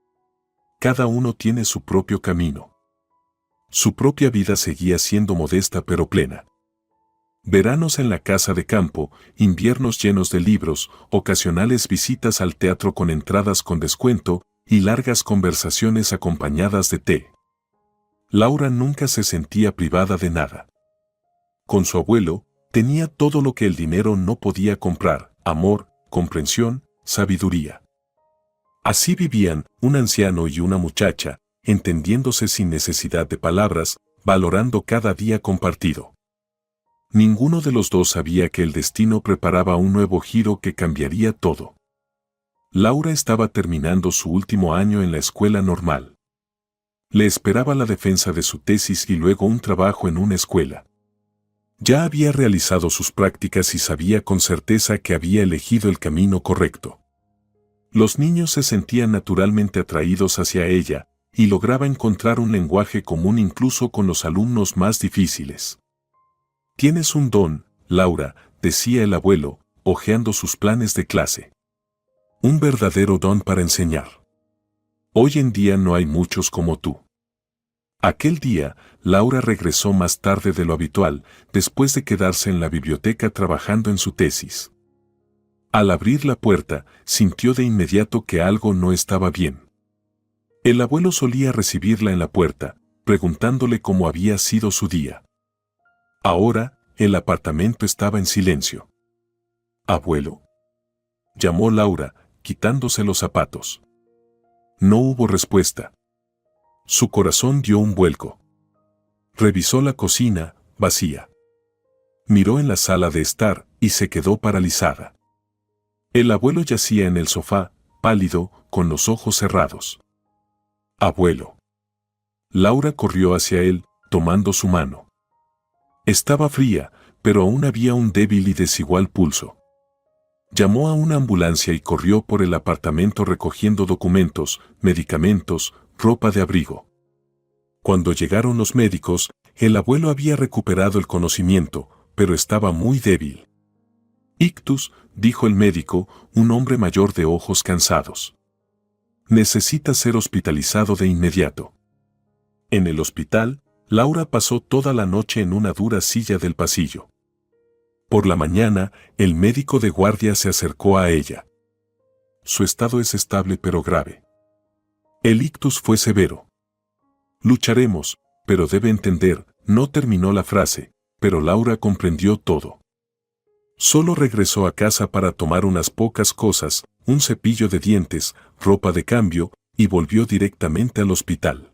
Cada uno tiene su propio camino. Su propia vida seguía siendo modesta pero plena. Veranos en la casa de campo, inviernos llenos de libros, ocasionales visitas al teatro con entradas con descuento y largas conversaciones acompañadas de té. Laura nunca se sentía privada de nada. Con su abuelo, tenía todo lo que el dinero no podía comprar: amor, comprensión, sabiduría. Así vivían un anciano y una muchacha, entendiéndose sin necesidad de palabras, valorando cada día compartido. Ninguno de los dos sabía que el destino preparaba un nuevo giro que cambiaría todo. Laura estaba terminando su último año en la escuela normal. Le esperaba la defensa de su tesis y luego un trabajo en una escuela. Ya había realizado sus prácticas y sabía con certeza que había elegido el camino correcto. Los niños se sentían naturalmente atraídos hacia ella, y lograba encontrar un lenguaje común incluso con los alumnos más difíciles. «Tienes un don, Laura», decía el abuelo, hojeando sus planes de clase. «Un verdadero don para enseñar. Hoy en día no hay muchos como tú». Aquel día, Laura regresó más tarde de lo habitual, después de quedarse en la biblioteca trabajando en su tesis. Al abrir la puerta, sintió de inmediato que algo no estaba bien. El abuelo solía recibirla en la puerta, preguntándole cómo había sido su día. Ahora, el apartamento estaba en silencio. «Abuelo», llamó Laura, quitándose los zapatos. No hubo respuesta. Su corazón dio un vuelco. Revisó la cocina, vacía. Miró en la sala de estar y se quedó paralizada. El abuelo yacía en el sofá, pálido, con los ojos cerrados. «Abuelo». Laura corrió hacia él, tomando su mano. Estaba fría, pero aún había un débil y desigual pulso. Llamó a una ambulancia y corrió por el apartamento recogiendo documentos, medicamentos, ropa de abrigo. Cuando llegaron los médicos, el abuelo había recuperado el conocimiento, pero estaba muy débil. «Ictus», dijo el médico, un hombre mayor de ojos cansados. «Necesita ser hospitalizado de inmediato». En el hospital, Laura pasó toda la noche en una dura silla del pasillo. Por la mañana, el médico de guardia se acercó a ella. «Su estado es estable pero grave. El ictus fue severo. Lucharemos, pero debe entender», no terminó la frase, pero Laura comprendió todo. Solo regresó a casa para tomar unas pocas cosas, un cepillo de dientes, ropa de cambio, y volvió directamente al hospital.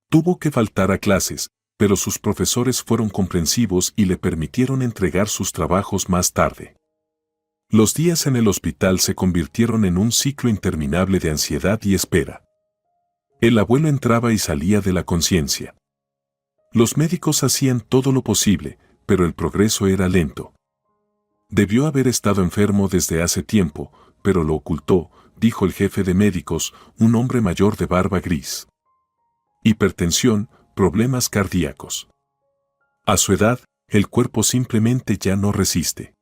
Tuvo que faltar a clases, pero sus profesores fueron comprensivos y le permitieron entregar sus trabajos más tarde. Los días en el hospital se convirtieron en un ciclo interminable de ansiedad y espera. El abuelo entraba y salía de la conciencia. Los médicos hacían todo lo posible, pero el progreso era lento. Debió haber estado enfermo desde hace tiempo, pero lo ocultó, dijo el jefe de médicos, un hombre mayor de barba gris. Hipertensión, problemas cardíacos. A su edad, el cuerpo simplemente ya no resiste.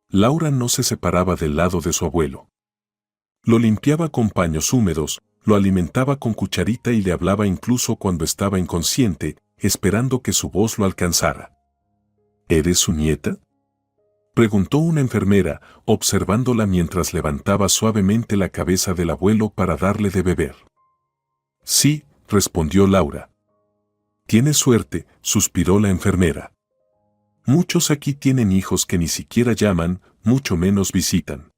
Laura no se separaba del lado de su abuelo. Lo limpiaba con paños húmedos, lo alimentaba con cucharita y le hablaba incluso cuando estaba inconsciente, esperando que su voz lo alcanzara. ¿Eres su nieta?, preguntó una enfermera, observándola mientras levantaba suavemente la cabeza del abuelo para darle de beber. Sí, respondió Laura. Tienes suerte, suspiró la enfermera. Muchos aquí tienen hijos que ni siquiera llaman, mucho menos visitan.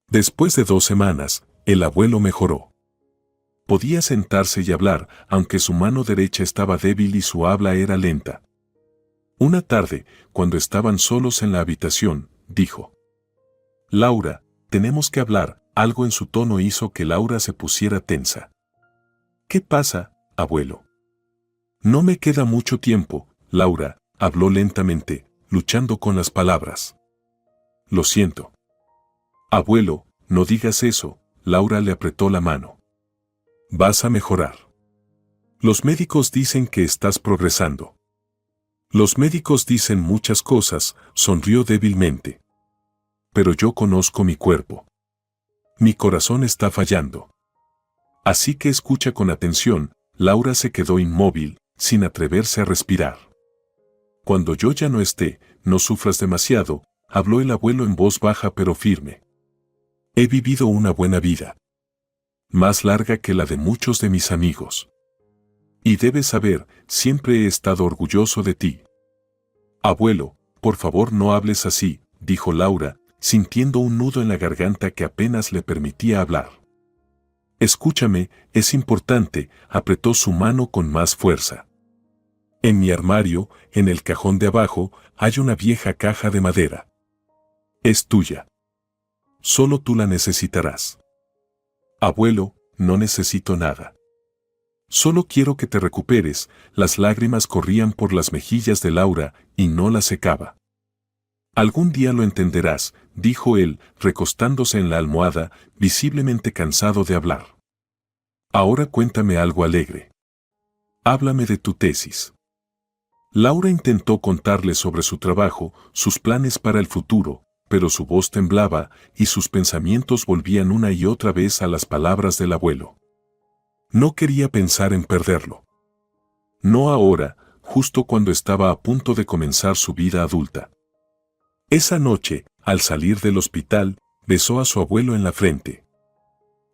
Después de 2 semanas, el abuelo mejoró. Podía sentarse y hablar, aunque su mano derecha estaba débil y su habla era lenta. Una tarde, cuando estaban solos en la habitación, dijo: Laura, tenemos que hablar. Algo en su tono hizo que Laura se pusiera tensa. ¿Qué pasa, abuelo? No me queda mucho tiempo, Laura, habló lentamente, luchando con las palabras. Lo siento. Abuelo, no digas eso, Laura le apretó la mano. Vas a mejorar. Los médicos dicen que estás progresando. Los médicos dicen muchas cosas, sonrió débilmente. Pero yo conozco mi cuerpo. Mi corazón está fallando. Así que escucha con atención. Laura se quedó inmóvil, sin atreverse a respirar. Cuando yo ya no esté, no sufras demasiado, habló el abuelo en voz baja pero firme. He vivido una buena vida. Más larga que la de muchos de mis amigos. Y debes saber, siempre he estado orgulloso de ti. Abuelo, por favor no hables así, dijo Laura, sintiendo un nudo en la garganta que apenas le permitía hablar. Escúchame, es importante, apretó su mano con más fuerza. En mi armario, en el cajón de abajo, hay una vieja caja de madera. Es tuya. Solo tú la necesitarás. Abuelo, no necesito nada. Solo quiero que te recuperes. Las lágrimas corrían por las mejillas de Laura y no las secaba. Algún día lo entenderás, dijo él, recostándose en la almohada, visiblemente cansado de hablar. Ahora cuéntame algo alegre. Háblame de tu tesis. Laura intentó contarle sobre su trabajo, sus planes para el futuro, pero su voz temblaba y sus pensamientos volvían una y otra vez a las palabras del abuelo. No quería pensar en perderlo. No ahora, justo cuando estaba a punto de comenzar su vida adulta. Esa noche, al salir del hospital, besó a su abuelo en la frente.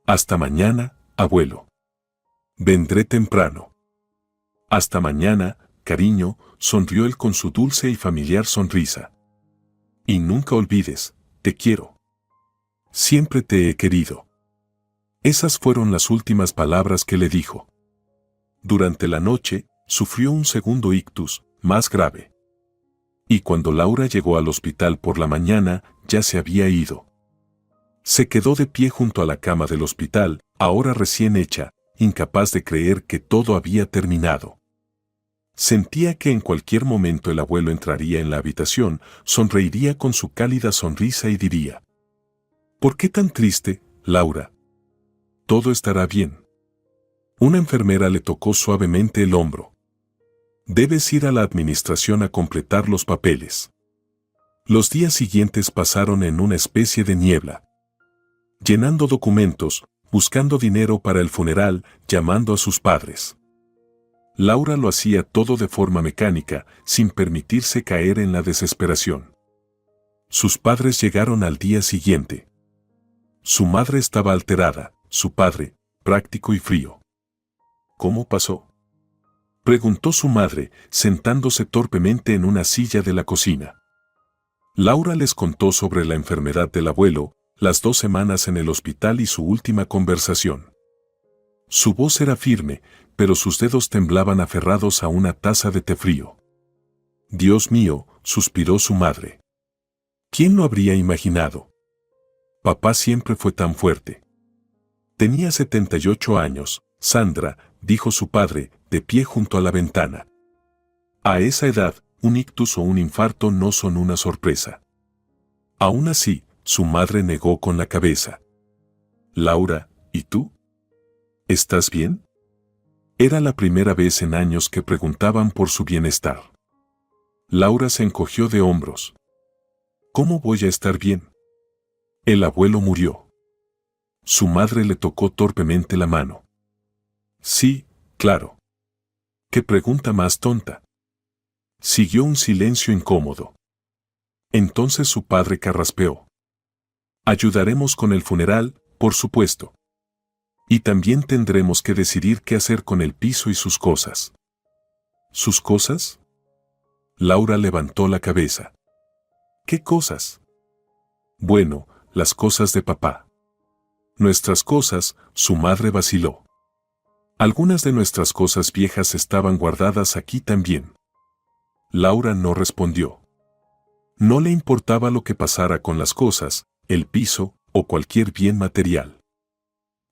Hasta mañana, abuelo. Vendré temprano. Hasta mañana, cariño, sonrió él con su dulce y familiar sonrisa. Y nunca olvides, te quiero. Siempre te he querido. Esas fueron las últimas palabras que le dijo. Durante la noche, sufrió un segundo ictus, más grave. Y cuando Laura llegó al hospital por la mañana, ya se había ido. Se quedó de pie junto a la cama del hospital, ahora recién hecha, incapaz de creer que todo había terminado. Sentía que en cualquier momento el abuelo entraría en la habitación, sonreiría con su cálida sonrisa y diría: ¿Por qué tan triste, Laura? Todo estará bien. Una enfermera le tocó suavemente el hombro. Debes ir a la administración a completar los papeles. Los días siguientes pasaron en una especie de niebla. Llenando documentos, buscando dinero para el funeral, llamando a sus padres. Laura lo hacía todo de forma mecánica, sin permitirse caer en la desesperación. Sus padres llegaron al día siguiente. Su madre estaba alterada, su padre, práctico y frío. ¿Cómo pasó?, preguntó su madre, sentándose torpemente en una silla de la cocina. Laura les contó sobre la enfermedad del abuelo, las 2 semanas en el hospital y su última conversación. Su voz era firme, pero sus dedos temblaban aferrados a una taza de té frío. Dios mío, suspiró su madre. ¿Quién lo habría imaginado? Papá siempre fue tan fuerte. Tenía 78 años, Sandra, dijo su padre, de pie junto a la ventana. A esa edad, un ictus o un infarto no son una sorpresa. Aún así, su madre negó con la cabeza. Laura, ¿y tú? ¿Estás bien? Era la primera vez en años que preguntaban por su bienestar. Laura se encogió de hombros. ¿Cómo voy a estar bien? El abuelo murió. Su madre le tocó torpemente la mano. Sí, claro. ¿Qué pregunta más tonta? Siguió un silencio incómodo. Entonces su padre carraspeó. Ayudaremos con el funeral, por supuesto. Y también tendremos que decidir qué hacer con el piso y sus cosas. ¿Sus cosas? Laura levantó la cabeza. ¿Qué cosas? Bueno, las cosas de papá. Nuestras cosas, su madre vaciló. Algunas de nuestras cosas viejas estaban guardadas aquí también. Laura no respondió. No le importaba lo que pasara con las cosas, el piso o cualquier bien material.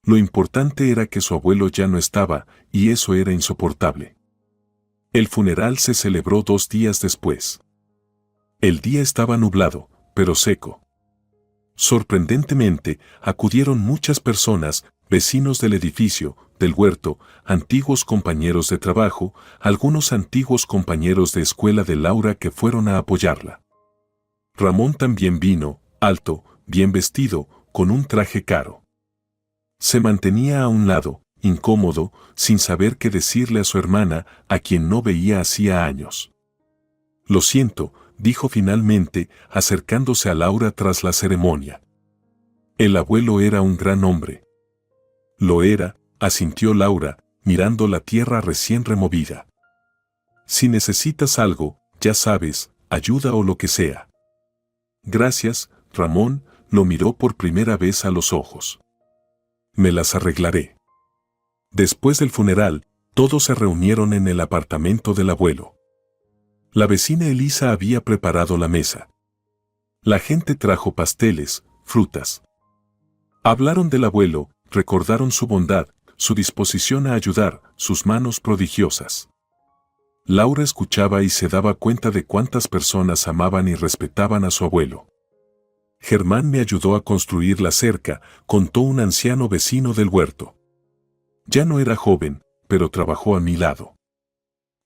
Lo importante era que su abuelo ya no estaba, y eso era insoportable. El funeral se celebró 2 días después. El día estaba nublado, pero seco. Sorprendentemente, acudieron muchas personas, vecinos del edificio, del huerto, antiguos compañeros de trabajo, algunos antiguos compañeros de escuela de Laura que fueron a apoyarla. Ramón también vino, alto, bien vestido, con un traje caro. Se mantenía a un lado, incómodo, sin saber qué decirle a su hermana, a quien no veía hacía años. Lo siento, dijo finalmente, acercándose a Laura tras la ceremonia. El abuelo era un gran hombre. Lo era, asintió Laura, mirando la tierra recién removida. Si necesitas algo, ya sabes, ayuda o lo que sea. Gracias, Ramón, lo miró por primera vez a los ojos. Me las arreglaré. Después del funeral, todos se reunieron en el apartamento del abuelo. La vecina Elisa había preparado la mesa. La gente trajo pasteles, frutas. Hablaron del abuelo, recordaron su bondad, su disposición a ayudar, sus manos prodigiosas. Laura escuchaba y se daba cuenta de cuántas personas amaban y respetaban a su abuelo. Germán me ayudó a construir la cerca, contó un anciano vecino del huerto. Ya no era joven, pero trabajó a mi lado.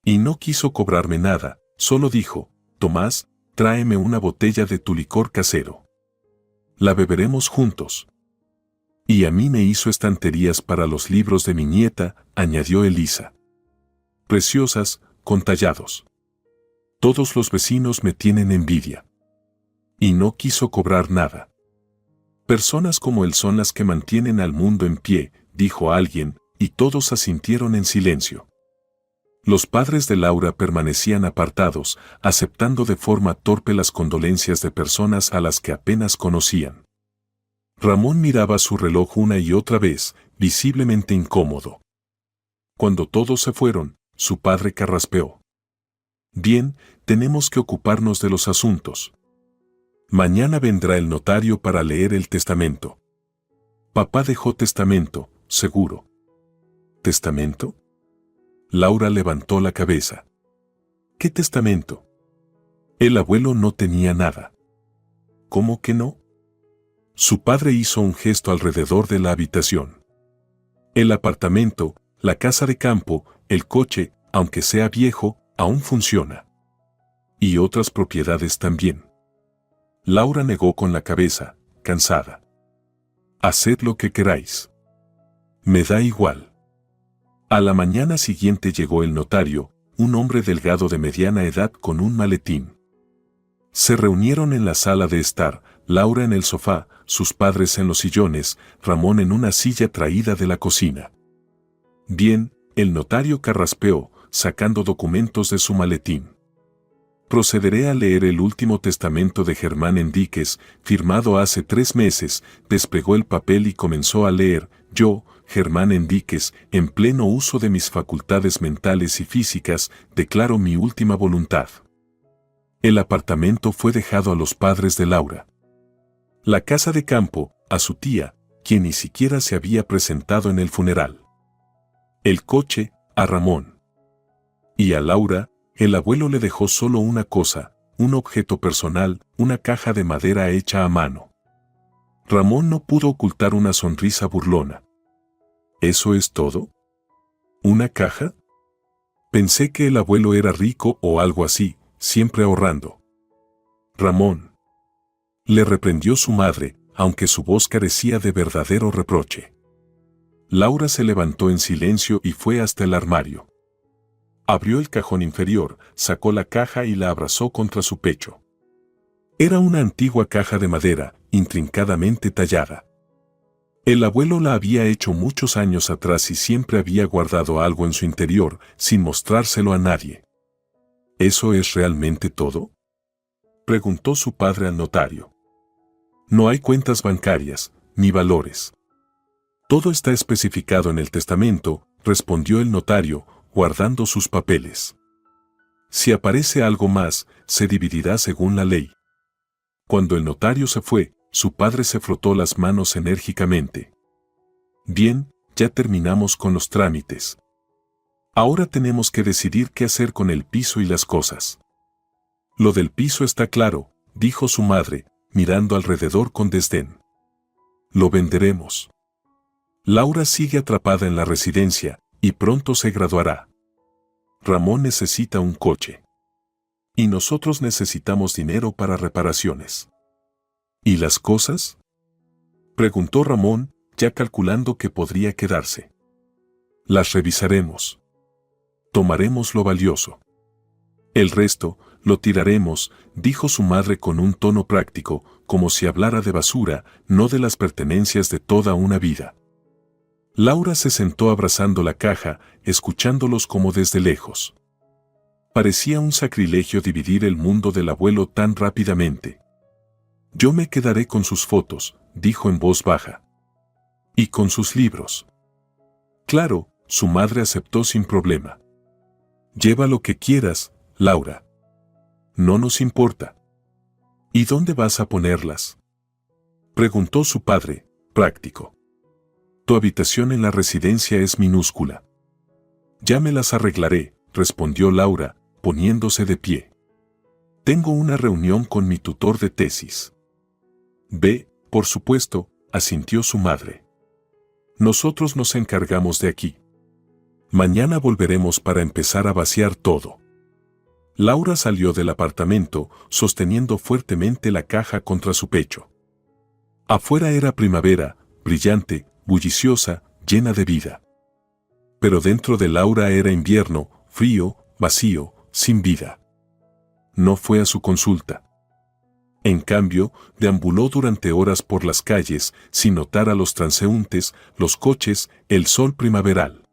Y no quiso cobrarme nada, solo dijo, Tomás, tráeme una botella de tu licor casero. La beberemos juntos. Y a mí me hizo estanterías para los libros de mi nieta, añadió Elisa. Preciosas, con tallados. Todos los vecinos me tienen envidia. Y no quiso cobrar nada. Personas como él son las que mantienen al mundo en pie, dijo alguien, y todos asintieron en silencio. Los padres de Laura permanecían apartados, aceptando de forma torpe las condolencias de personas a las que apenas conocían. Ramón miraba su reloj una y otra vez, visiblemente incómodo. Cuando todos se fueron, su padre carraspeó. Bien, tenemos que ocuparnos de los asuntos. Mañana vendrá el notario para leer el testamento. Papá dejó testamento, seguro. ¿Testamento? Laura levantó la cabeza. ¿Qué testamento? El abuelo no tenía nada. ¿Cómo que no? Su padre hizo un gesto alrededor de la habitación. El apartamento, la casa de campo, el coche, aunque sea viejo, aún funciona. Y otras propiedades también. Laura negó con la cabeza, cansada. Haced lo que queráis. Me da igual. A la mañana siguiente llegó el notario, un hombre delgado de mediana edad con un maletín. Se reunieron en la sala de estar, Laura en el sofá, sus padres en los sillones, Ramón en una silla traída de la cocina. Bien, el notario carraspeó, sacando documentos de su maletín. Procederé a leer el último testamento de Germán Enríquez, firmado hace 3 meses, despegó el papel y comenzó a leer, yo, Germán Enríquez, en pleno uso de mis facultades mentales y físicas, declaro mi última voluntad. El apartamento fue dejado a los padres de Laura. La casa de campo, a su tía, quien ni siquiera se había presentado en el funeral. El coche, a Ramón. Y a Laura, el abuelo le dejó solo una cosa, un objeto personal, una caja de madera hecha a mano. Ramón no pudo ocultar una sonrisa burlona. ¿Eso es todo? ¿Una caja? Pensé que el abuelo era rico o algo así, siempre ahorrando. Ramón. Le reprendió su madre, aunque su voz carecía de verdadero reproche. Laura se levantó en silencio y fue hasta el armario. Abrió el cajón inferior, sacó la caja y la abrazó contra su pecho. Era una antigua caja de madera, intrincadamente tallada. El abuelo la había hecho muchos años atrás y siempre había guardado algo en su interior, sin mostrárselo a nadie. ¿Eso es realmente todo?, preguntó su padre al notario. No hay cuentas bancarias, ni valores. Todo está especificado en el testamento, respondió el notario, guardando sus papeles. Si aparece algo más, se dividirá según la ley. Cuando el notario se fue, su padre se frotó las manos enérgicamente. Bien, ya terminamos con los trámites. Ahora tenemos que decidir qué hacer con el piso y las cosas. Lo del piso está claro, dijo su madre, mirando alrededor con desdén. Lo venderemos. Laura sigue atrapada en la residencia, y pronto se graduará. Ramón necesita un coche. Y nosotros necesitamos dinero para reparaciones. ¿Y las cosas?, preguntó Ramón, ya calculando que podría quedarse. Las revisaremos. Tomaremos lo valioso. El resto, lo tiraremos, dijo su madre con un tono práctico, como si hablara de basura, no de las pertenencias de toda una vida. Laura se sentó abrazando la caja, escuchándolos como desde lejos. Parecía un sacrilegio dividir el mundo del abuelo tan rápidamente. Yo me quedaré con sus fotos, dijo en voz baja. Y con sus libros. Claro, su madre aceptó sin problema. Lleva lo que quieras, Laura. No nos importa. ¿Y dónde vas a ponerlas?, preguntó su padre, práctico. Tu habitación en la residencia es minúscula. Ya me las arreglaré, respondió Laura, poniéndose de pie. Tengo una reunión con mi tutor de tesis. Ve, por supuesto, asintió su madre. Nosotros nos encargamos de aquí. Mañana volveremos para empezar a vaciar todo. Laura salió del apartamento, sosteniendo fuertemente la caja contra su pecho. Afuera era primavera, brillante, bulliciosa, llena de vida. Pero dentro de Laura era invierno, frío, vacío, sin vida. No fue a su consulta. En cambio, deambuló durante horas por las calles, sin notar a los transeúntes, los coches, el sol primaveral.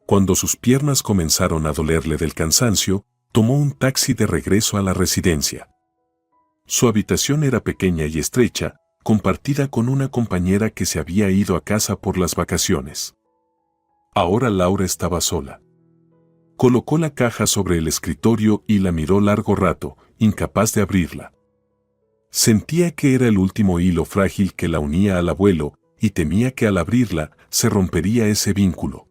Cuando sus piernas comenzaron a dolerle del cansancio, tomó un taxi de regreso a la residencia. Su habitación era pequeña y estrecha, compartida con una compañera que se había ido a casa por las vacaciones. Ahora Laura estaba sola. Colocó la caja sobre el escritorio y la miró largo rato, incapaz de abrirla. Sentía que era el último hilo frágil que la unía al abuelo, y temía que al abrirla se rompería ese vínculo.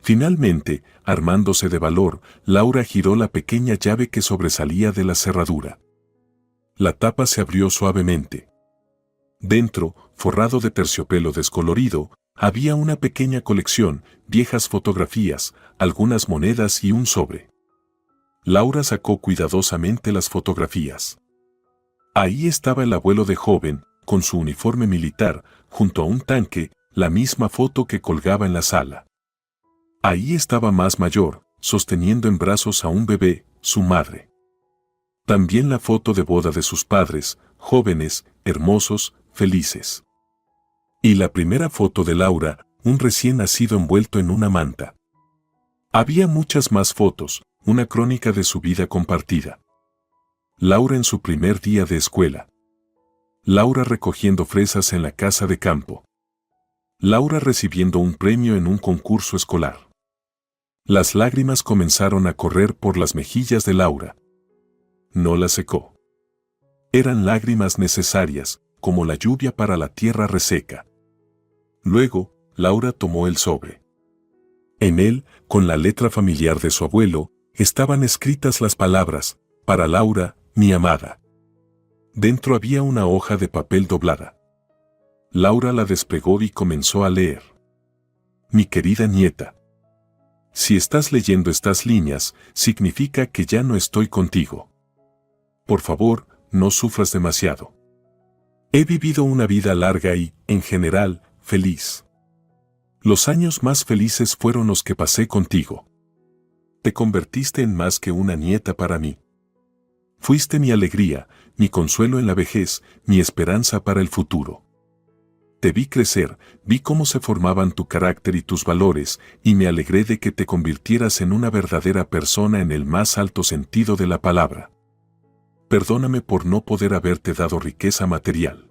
Finalmente, armándose de valor, Laura giró la pequeña llave que sobresalía de la cerradura. La tapa se abrió suavemente. Dentro, forrado de terciopelo descolorido, había una pequeña colección, viejas fotografías, algunas monedas y un sobre. Laura sacó cuidadosamente las fotografías. Ahí estaba el abuelo de joven, con su uniforme militar, junto a un tanque, la misma foto que colgaba en la sala. Ahí estaba más mayor, sosteniendo en brazos a un bebé, su madre. También la foto de boda de sus padres, jóvenes, hermosos, felices. Y la primera foto de Laura, un recién nacido envuelto en una manta. Había muchas más fotos, una crónica de su vida compartida. Laura en su primer día de escuela. Laura recogiendo fresas en la casa de campo. Laura recibiendo un premio en un concurso escolar. Las lágrimas comenzaron a correr por las mejillas de Laura. No las secó. Eran lágrimas necesarias, como la lluvia para la tierra reseca. Luego, Laura tomó el sobre. En él, con la letra familiar de su abuelo, estaban escritas las palabras, para Laura, mi amada. Dentro había una hoja de papel doblada. Laura la despegó y comenzó a leer. Mi querida nieta. Si estás leyendo estas líneas, significa que ya no estoy contigo. Por favor, no sufras demasiado. He vivido una vida larga y, en general, feliz. Los años más felices fueron los que pasé contigo. Te convertiste en más que una nieta para mí. Fuiste mi alegría, mi consuelo en la vejez, mi esperanza para el futuro. Te vi crecer, vi cómo se formaban tu carácter y tus valores, y me alegré de que te convirtieras en una verdadera persona en el más alto sentido de la palabra. Perdóname por no poder haberte dado riqueza material.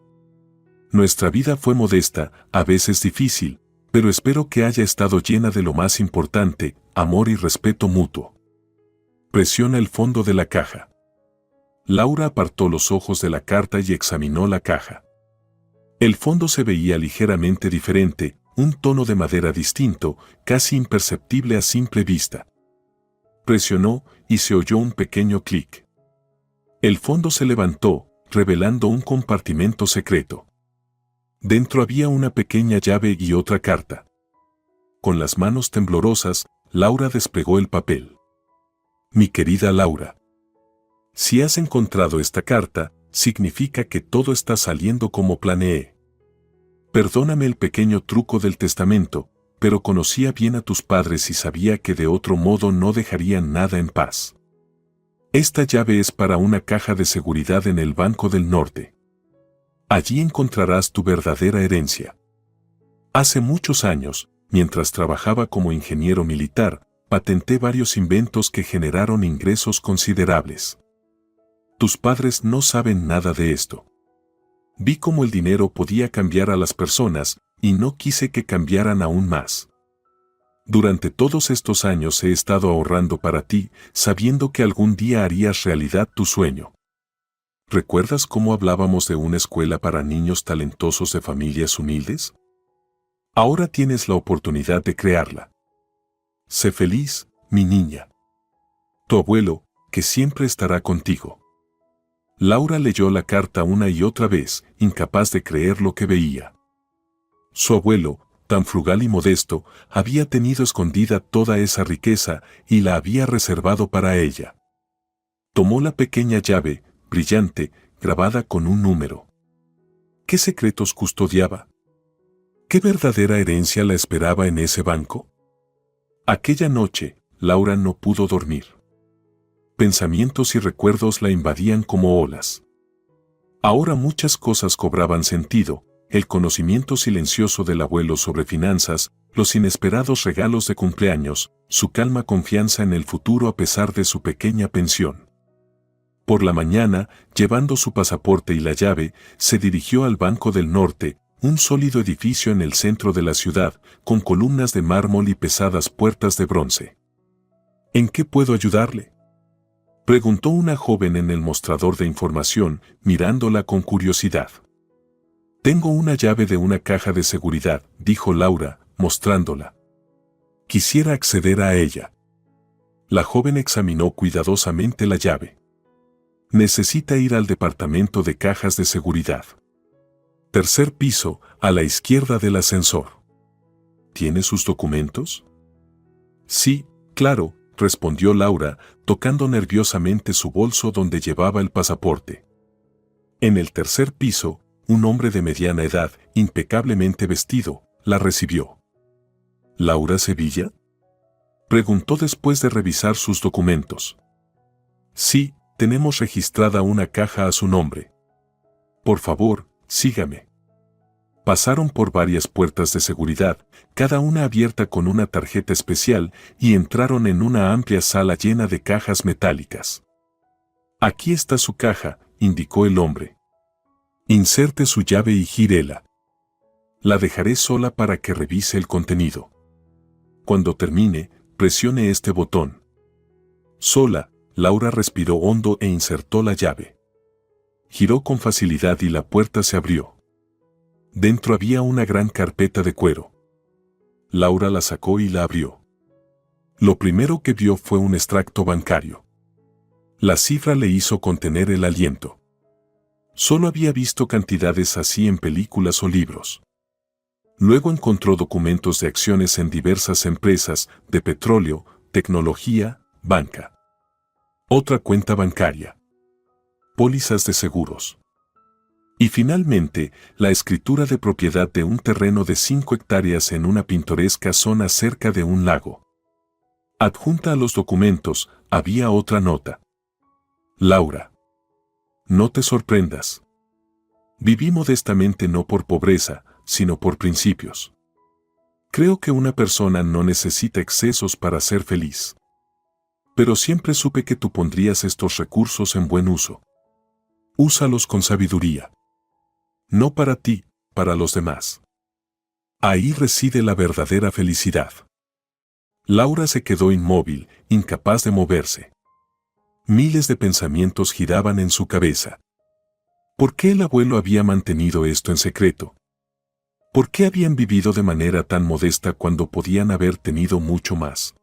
Nuestra vida fue modesta, a veces difícil, pero espero que haya estado llena de lo más importante, amor y respeto mutuo. Presiona el fondo de la caja. Laura apartó los ojos de la carta y examinó la caja. El fondo se veía ligeramente diferente, un tono de madera distinto, casi imperceptible a simple vista. Presionó y se oyó un pequeño clic. El fondo se levantó, revelando un compartimento secreto. Dentro había una pequeña llave y otra carta. Con las manos temblorosas, Laura desplegó el papel. Mi querida Laura, si has encontrado esta carta, significa que todo está saliendo como planeé. Perdóname el pequeño truco del testamento, pero conocía bien a tus padres y sabía que de otro modo no dejarían nada en paz. Esta llave es para una caja de seguridad en el Banco del Norte. Allí encontrarás tu verdadera herencia. Hace muchos años, mientras trabajaba como ingeniero militar, patenté varios inventos que generaron ingresos considerables. Tus padres no saben nada de esto. Vi cómo el dinero podía cambiar a las personas, y no quise que cambiaran aún más. Durante todos estos años he estado ahorrando para ti, sabiendo que algún día harías realidad tu sueño. ¿Recuerdas cómo hablábamos de una escuela para niños talentosos de familias humildes? Ahora tienes la oportunidad de crearla. Sé feliz, mi niña. Tu abuelo, que siempre estará contigo. Laura leyó la carta una y otra vez, incapaz de creer lo que veía. Su abuelo, tan frugal y modesto, había tenido escondida toda esa riqueza y la había reservado para ella. Tomó la pequeña llave, brillante, grabada con un número. ¿Qué secretos custodiaba? ¿Qué verdadera herencia la esperaba en ese banco? Aquella noche, Laura no pudo dormir. Pensamientos y recuerdos la invadían como olas. Ahora muchas cosas cobraban sentido, el conocimiento silencioso del abuelo sobre finanzas, los inesperados regalos de cumpleaños, su calma confianza en el futuro a pesar de su pequeña pensión. Por la mañana, llevando su pasaporte y la llave, se dirigió al Banco del Norte, un sólido edificio en el centro de la ciudad, con columnas de mármol y pesadas puertas de bronce. ¿En qué puedo ayudarle?, preguntó una joven en el mostrador de información, mirándola con curiosidad. Tengo una llave de una caja de seguridad, dijo Laura, mostrándola. Quisiera acceder a ella. La joven examinó cuidadosamente la llave. Necesita ir al departamento de cajas de seguridad. Tercer piso, a la izquierda del ascensor. ¿Tiene sus documentos? Sí, claro, respondió Laura, tocando nerviosamente su bolso donde llevaba el pasaporte. En el tercer piso, un hombre de mediana edad, impecablemente vestido, la recibió. ¿Laura Sevilla?, preguntó después de revisar sus documentos. Sí, tenemos registrada una caja a su nombre. Por favor, sígame. Pasaron por varias puertas de seguridad, cada una abierta con una tarjeta especial, y entraron en una amplia sala llena de cajas metálicas. Aquí está su caja, indicó el hombre. Inserte su llave y gírela. La dejaré sola para que revise el contenido. Cuando termine, presione este botón. Sola, Laura respiró hondo e insertó la llave. Giró con facilidad y la puerta se abrió. Dentro había una gran carpeta de cuero. Laura la sacó y la abrió. Lo primero que vio fue un extracto bancario. La cifra le hizo contener el aliento. Solo había visto cantidades así en películas o libros. Luego encontró documentos de acciones en diversas empresas de petróleo, tecnología, banca. Otra cuenta bancaria. Pólizas de seguros. Y finalmente, la escritura de propiedad de un terreno de 5 hectáreas en una pintoresca zona cerca de un lago. Adjunta a los documentos, había otra nota. Laura. No te sorprendas. Viví modestamente no por pobreza, sino por principios. Creo que una persona no necesita excesos para ser feliz. Pero siempre supe que tú pondrías estos recursos en buen uso. Úsalos con sabiduría. No para ti, para los demás. Ahí reside la verdadera felicidad. Laura se quedó inmóvil, incapaz de moverse. Miles de pensamientos giraban en su cabeza. ¿Por qué el abuelo había mantenido esto en secreto? ¿Por qué habían vivido de manera tan modesta cuando podían haber tenido mucho más?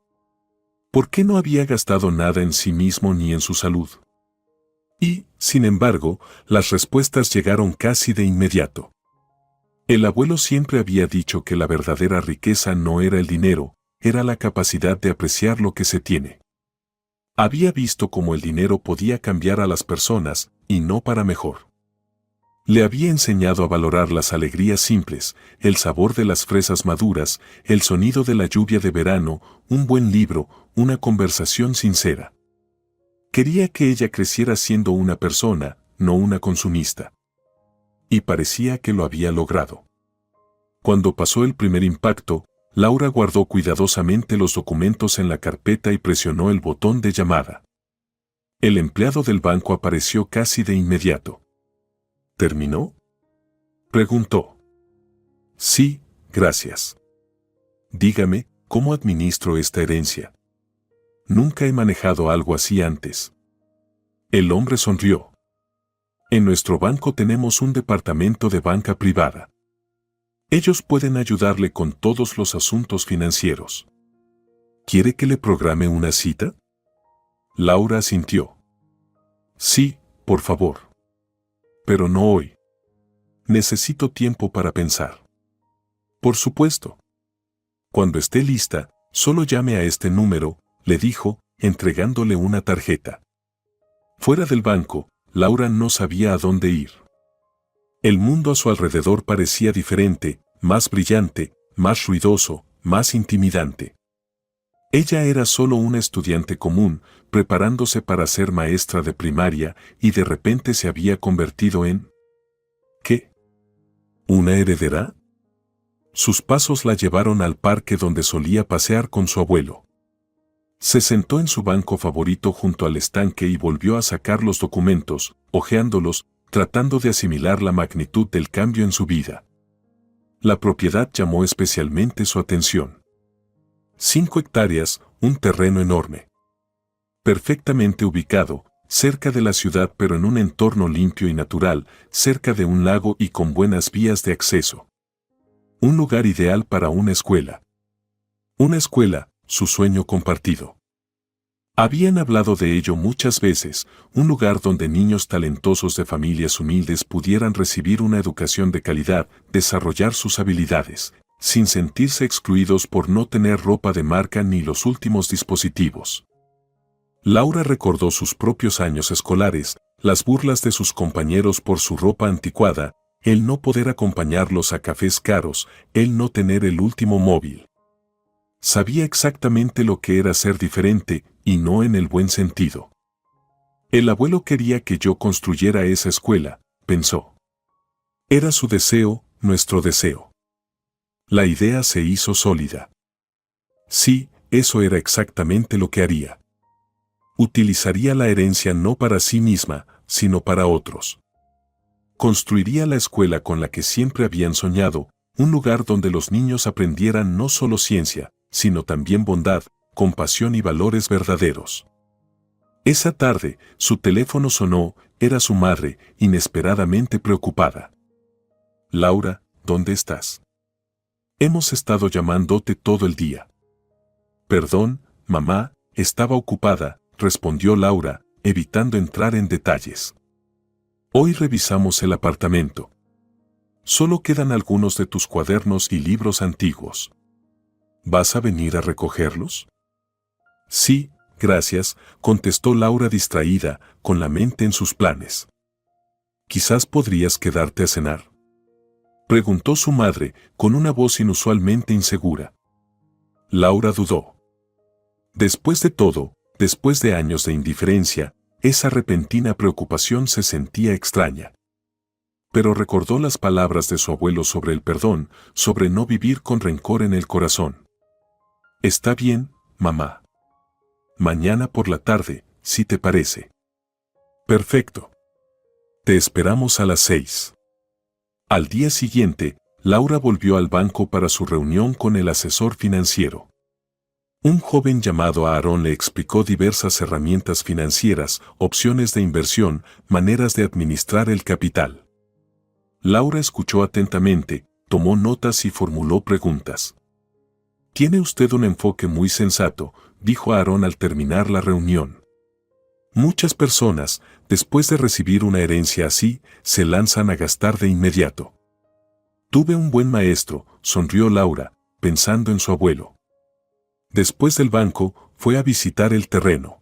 ¿Por qué no había gastado nada en sí mismo ni en su salud? Y, sin embargo, las respuestas llegaron casi de inmediato. El abuelo siempre había dicho que la verdadera riqueza no era el dinero, era la capacidad de apreciar lo que se tiene. Había visto cómo el dinero podía cambiar a las personas, y no para mejor. Le había enseñado a valorar las alegrías simples, el sabor de las fresas maduras, el sonido de la lluvia de verano, un buen libro, una conversación sincera. Quería que ella creciera siendo una persona, no una consumista. Y parecía que lo había logrado. Cuando pasó el primer impacto, Laura guardó cuidadosamente los documentos en la carpeta y presionó el botón de llamada. El empleado del banco apareció casi de inmediato. ¿Terminó?, preguntó. Sí, gracias. Dígame, ¿cómo administro esta herencia? Nunca he manejado algo así antes. El hombre sonrió. En nuestro banco tenemos un departamento de banca privada. Ellos pueden ayudarle con todos los asuntos financieros. ¿Quiere que le programe una cita? Laura asintió. Sí, por favor. Pero no hoy. Necesito tiempo para pensar. Por supuesto. Cuando esté lista, solo llame a este número, le dijo, entregándole una tarjeta. Fuera del banco, Laura no sabía a dónde ir. El mundo a su alrededor parecía diferente, más brillante, más ruidoso, más intimidante. Ella era solo una estudiante común, preparándose para ser maestra de primaria, y de repente se había convertido en... ¿qué? ¿Una heredera? Sus pasos la llevaron al parque donde solía pasear con su abuelo. Se sentó en su banco favorito junto al estanque y volvió a sacar los documentos, hojeándolos, tratando de asimilar la magnitud del cambio en su vida. La propiedad llamó especialmente su atención. 5 hectáreas, un terreno enorme. Perfectamente ubicado, cerca de la ciudad pero en un entorno limpio y natural, cerca de un lago y con buenas vías de acceso. Un lugar ideal para una escuela. Una escuela, su sueño compartido. Habían hablado de ello muchas veces, un lugar donde niños talentosos de familias humildes pudieran recibir una educación de calidad, desarrollar sus habilidades, sin sentirse excluidos por no tener ropa de marca ni los últimos dispositivos. Laura recordó sus propios años escolares, las burlas de sus compañeros por su ropa anticuada, el no poder acompañarlos a cafés caros, el no tener el último móvil. Sabía exactamente lo que era ser diferente, y no en el buen sentido. El abuelo quería que yo construyera esa escuela, pensó. Era su deseo, nuestro deseo. La idea se hizo sólida. Sí, eso era exactamente lo que haría. Utilizaría la herencia no para sí misma, sino para otros. Construiría la escuela con la que siempre habían soñado, un lugar donde los niños aprendieran no solo ciencia, sino también bondad, compasión y valores verdaderos. Esa tarde, su teléfono sonó, era su madre, inesperadamente preocupada. Laura, ¿dónde estás? Hemos estado llamándote todo el día. Perdón, mamá, estaba ocupada, respondió Laura, evitando entrar en detalles. Hoy revisamos el apartamento. Solo quedan algunos de tus cuadernos y libros antiguos. ¿Vas a venir a recogerlos? Sí, gracias, contestó Laura distraída, con la mente en sus planes. ¿Quizás podrías quedarte a cenar?, preguntó su madre, con una voz inusualmente insegura. Laura dudó. Después de todo, después de años de indiferencia, esa repentina preocupación se sentía extraña. Pero recordó las palabras de su abuelo sobre el perdón, sobre no vivir con rencor en el corazón. Está bien, mamá. Mañana por la tarde, si te parece. Perfecto. Te esperamos a las 6. Al día siguiente, Laura volvió al banco para su reunión con el asesor financiero. Un joven llamado Aarón le explicó diversas herramientas financieras, opciones de inversión, maneras de administrar el capital. Laura escuchó atentamente, tomó notas y formuló preguntas. Tiene usted un enfoque muy sensato, dijo Aarón al terminar la reunión. Muchas personas, después de recibir una herencia así, se lanzan a gastar de inmediato. Tuve un buen maestro, sonrió Laura, pensando en su abuelo. Después del banco, fue a visitar el terreno.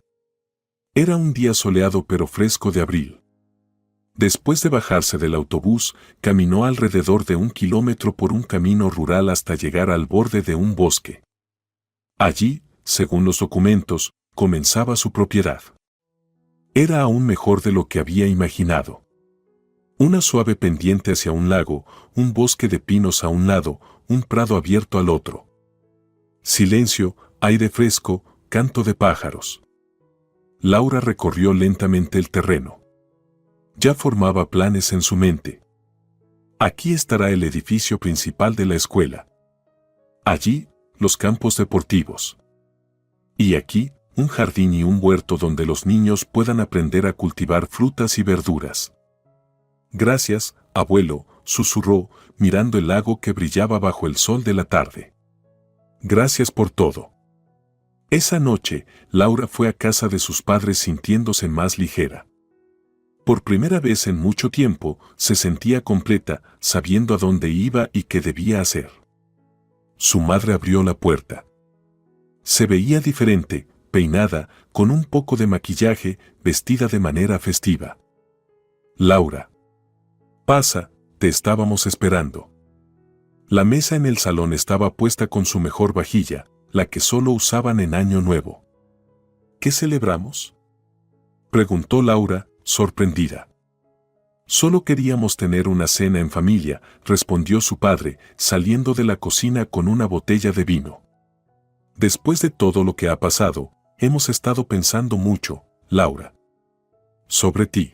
Era un día soleado pero fresco de abril. Después de bajarse del autobús, caminó alrededor de 1 kilómetro por un camino rural hasta llegar al borde de un bosque. Allí, según los documentos, comenzaba su propiedad. Era aún mejor de lo que había imaginado. Una suave pendiente hacia un lago, un bosque de pinos a un lado, un prado abierto al otro. Silencio, aire fresco, canto de pájaros. Laura recorrió lentamente el terreno. Ya formaba planes en su mente. Aquí estará el edificio principal de la escuela. Allí, los campos deportivos. Y aquí, un jardín y un huerto donde los niños puedan aprender a cultivar frutas y verduras. Gracias, abuelo, susurró, mirando el lago que brillaba bajo el sol de la tarde. Gracias por todo. Esa noche, Laura fue a casa de sus padres sintiéndose más ligera. Por primera vez en mucho tiempo, se sentía completa, sabiendo a dónde iba y qué debía hacer. Su madre abrió la puerta. Se veía diferente, peinada, con un poco de maquillaje, vestida de manera festiva. Laura. Pasa, te estábamos esperando. La mesa en el salón estaba puesta con su mejor vajilla, la que solo usaban en Año Nuevo. ¿Qué celebramos?, preguntó Laura, sorprendida. Solo queríamos tener una cena en familia, respondió su padre, saliendo de la cocina con una botella de vino. Después de todo lo que ha pasado, hemos estado pensando mucho, Laura. Sobre ti.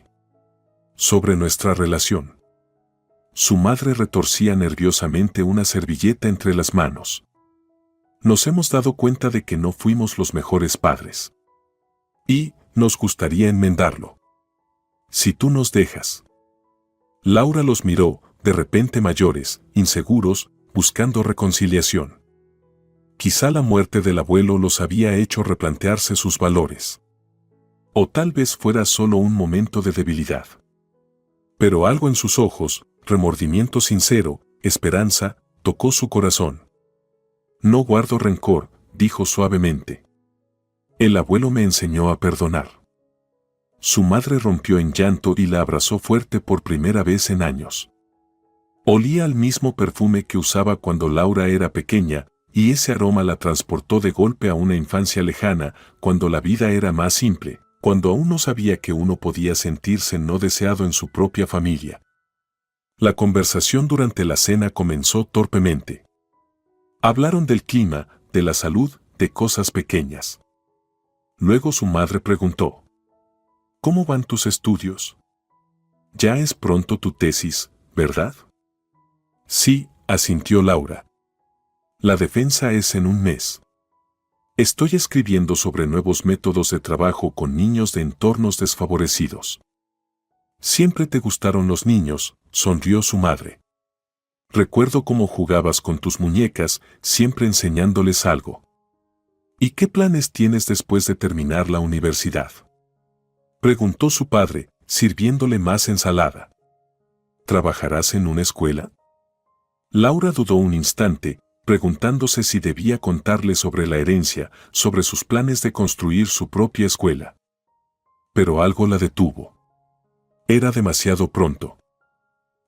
Sobre nuestra relación. Su madre retorcía nerviosamente una servilleta entre las manos. Nos hemos dado cuenta de que no fuimos los mejores padres. Y nos gustaría enmendarlo. Si tú nos dejas. Laura los miró, de repente mayores, inseguros, buscando reconciliación. Quizá la muerte del abuelo los había hecho replantearse sus valores. O tal vez fuera solo un momento de debilidad. Pero algo en sus ojos, remordimiento sincero, esperanza, tocó su corazón. No guardo rencor, dijo suavemente. El abuelo me enseñó a perdonar. Su madre rompió en llanto y la abrazó fuerte por primera vez en años. Olía al mismo perfume que usaba cuando Laura era pequeña, y ese aroma la transportó de golpe a una infancia lejana, cuando la vida era más simple, cuando aún no sabía que uno podía sentirse no deseado en su propia familia. La conversación durante la cena comenzó torpemente. Hablaron del clima, de la salud, de cosas pequeñas. Luego su madre preguntó: ¿cómo van tus estudios? Ya es pronto tu tesis, ¿verdad? Sí, asintió Laura. La defensa es en 1 mes. Estoy escribiendo sobre nuevos métodos de trabajo con niños de entornos desfavorecidos. Siempre te gustaron los niños, sonrió su madre. Recuerdo cómo jugabas con tus muñecas, siempre enseñándoles algo. ¿Y qué planes tienes después de terminar la universidad?, preguntó su padre, sirviéndole más ensalada. ¿Trabajarás en una escuela?, Laura dudó un instante, preguntándose si debía contarle sobre la herencia, sobre sus planes de construir su propia escuela. Pero algo la detuvo. Era demasiado pronto.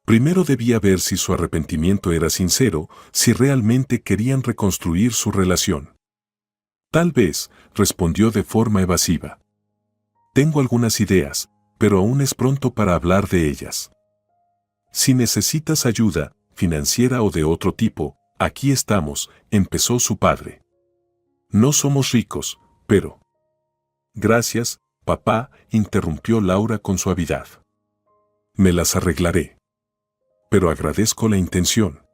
Primero debía ver si su arrepentimiento era sincero, si realmente querían reconstruir su relación. Tal vez, respondió de forma evasiva. Tengo algunas ideas, pero aún es pronto para hablar de ellas. Si necesitas ayuda, financiera o de otro tipo, aquí estamos, empezó su padre. No somos ricos, pero... Gracias, papá, interrumpió Laura con suavidad. Me las arreglaré. Pero agradezco la intención.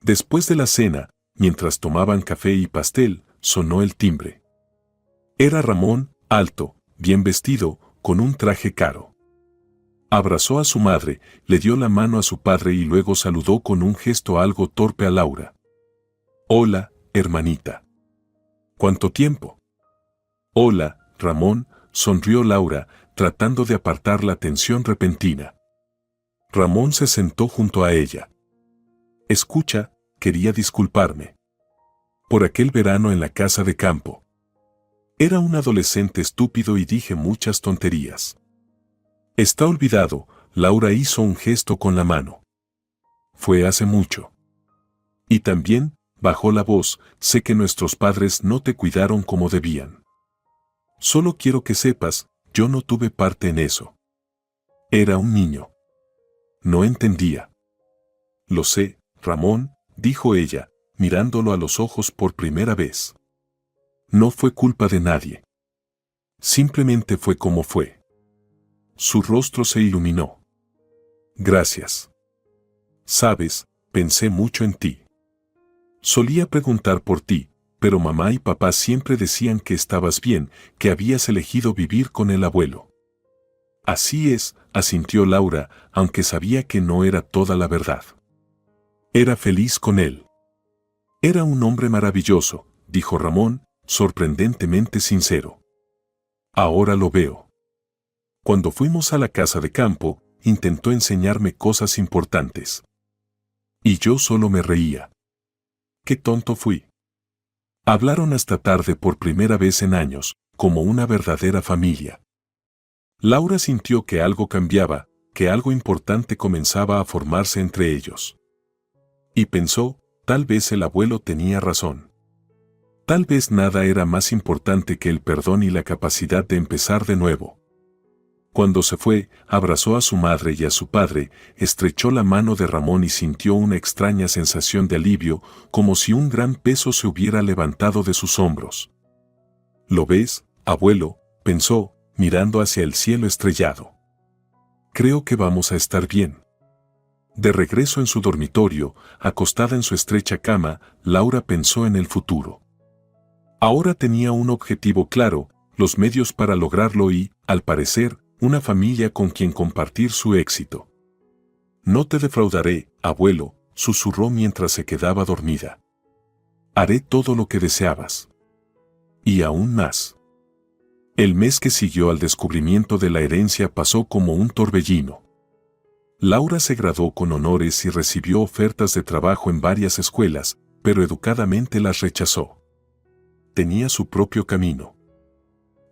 Después de la cena, mientras tomaban café y pastel, sonó el timbre. Era Ramón, alto, bien vestido, con un traje caro. Abrazó a su madre, le dio la mano a su padre y luego saludó con un gesto algo torpe a Laura. Hola, hermanita. ¿Cuánto tiempo? Hola, Ramón, sonrió Laura, tratando de apartar la tensión repentina. Ramón se sentó junto a ella. Escucha, quería disculparme. Por aquel verano en la casa de campo. Era un adolescente estúpido y dije muchas tonterías. Está olvidado, Laura hizo un gesto con la mano. Fue hace mucho. Y también, bajó la voz, sé que nuestros padres no te cuidaron como debían. Solo quiero que sepas, yo no tuve parte en eso. Era un niño. No entendía. Lo sé, Ramón, dijo ella, mirándolo a los ojos por primera vez. No fue culpa de nadie. Simplemente fue como fue. Su rostro se iluminó. Gracias. Sabes, pensé mucho en ti. Solía preguntar por ti, pero mamá y papá siempre decían que estabas bien, que habías elegido vivir con el abuelo. Así es, asintió Laura, aunque sabía que no era toda la verdad. Era feliz con él. Era un hombre maravilloso, dijo Ramón, sorprendentemente sincero. Ahora lo veo. Cuando fuimos a la casa de campo, intentó enseñarme cosas importantes. Y yo solo me reía. Qué tonto fui. Hablaron hasta tarde por primera vez en años, como una verdadera familia. Laura sintió que algo cambiaba, que algo importante comenzaba a formarse entre ellos. Y pensó, tal vez el abuelo tenía razón. Tal vez nada era más importante que el perdón y la capacidad de empezar de nuevo. Cuando se fue, abrazó a su madre y a su padre, estrechó la mano de Ramón y sintió una extraña sensación de alivio, como si un gran peso se hubiera levantado de sus hombros. ¿Lo ves, abuelo?, pensó, mirando hacia el cielo estrellado. Creo que vamos a estar bien. De regreso en su dormitorio, acostada en su estrecha cama, Laura pensó en el futuro. Ahora tenía un objetivo claro, los medios para lograrlo y, al parecer, una familia con quien compartir su éxito. No te defraudaré, abuelo, susurró mientras se quedaba dormida. Haré todo lo que deseabas. Y aún más. El mes que siguió al descubrimiento de la herencia pasó como un torbellino. Laura se graduó con honores y recibió ofertas de trabajo en varias escuelas, pero educadamente las rechazó. Tenía su propio camino.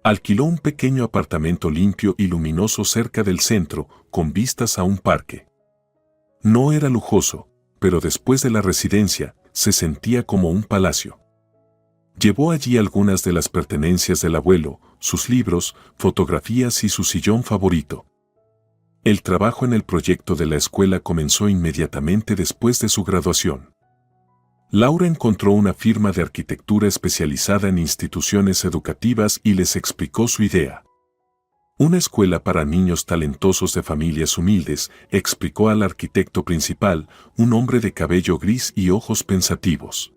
Alquiló un pequeño apartamento limpio y luminoso cerca del centro, con vistas a un parque. No era lujoso, pero después de la residencia, se sentía como un palacio. Llevó allí algunas de las pertenencias del abuelo, sus libros, fotografías y su sillón favorito. El trabajo en el proyecto de la escuela comenzó inmediatamente después de su graduación. Laura encontró una firma de arquitectura especializada en instituciones educativas y les explicó su idea. Una escuela para niños talentosos de familias humildes, explicó al arquitecto principal, un hombre de cabello gris y ojos pensativos.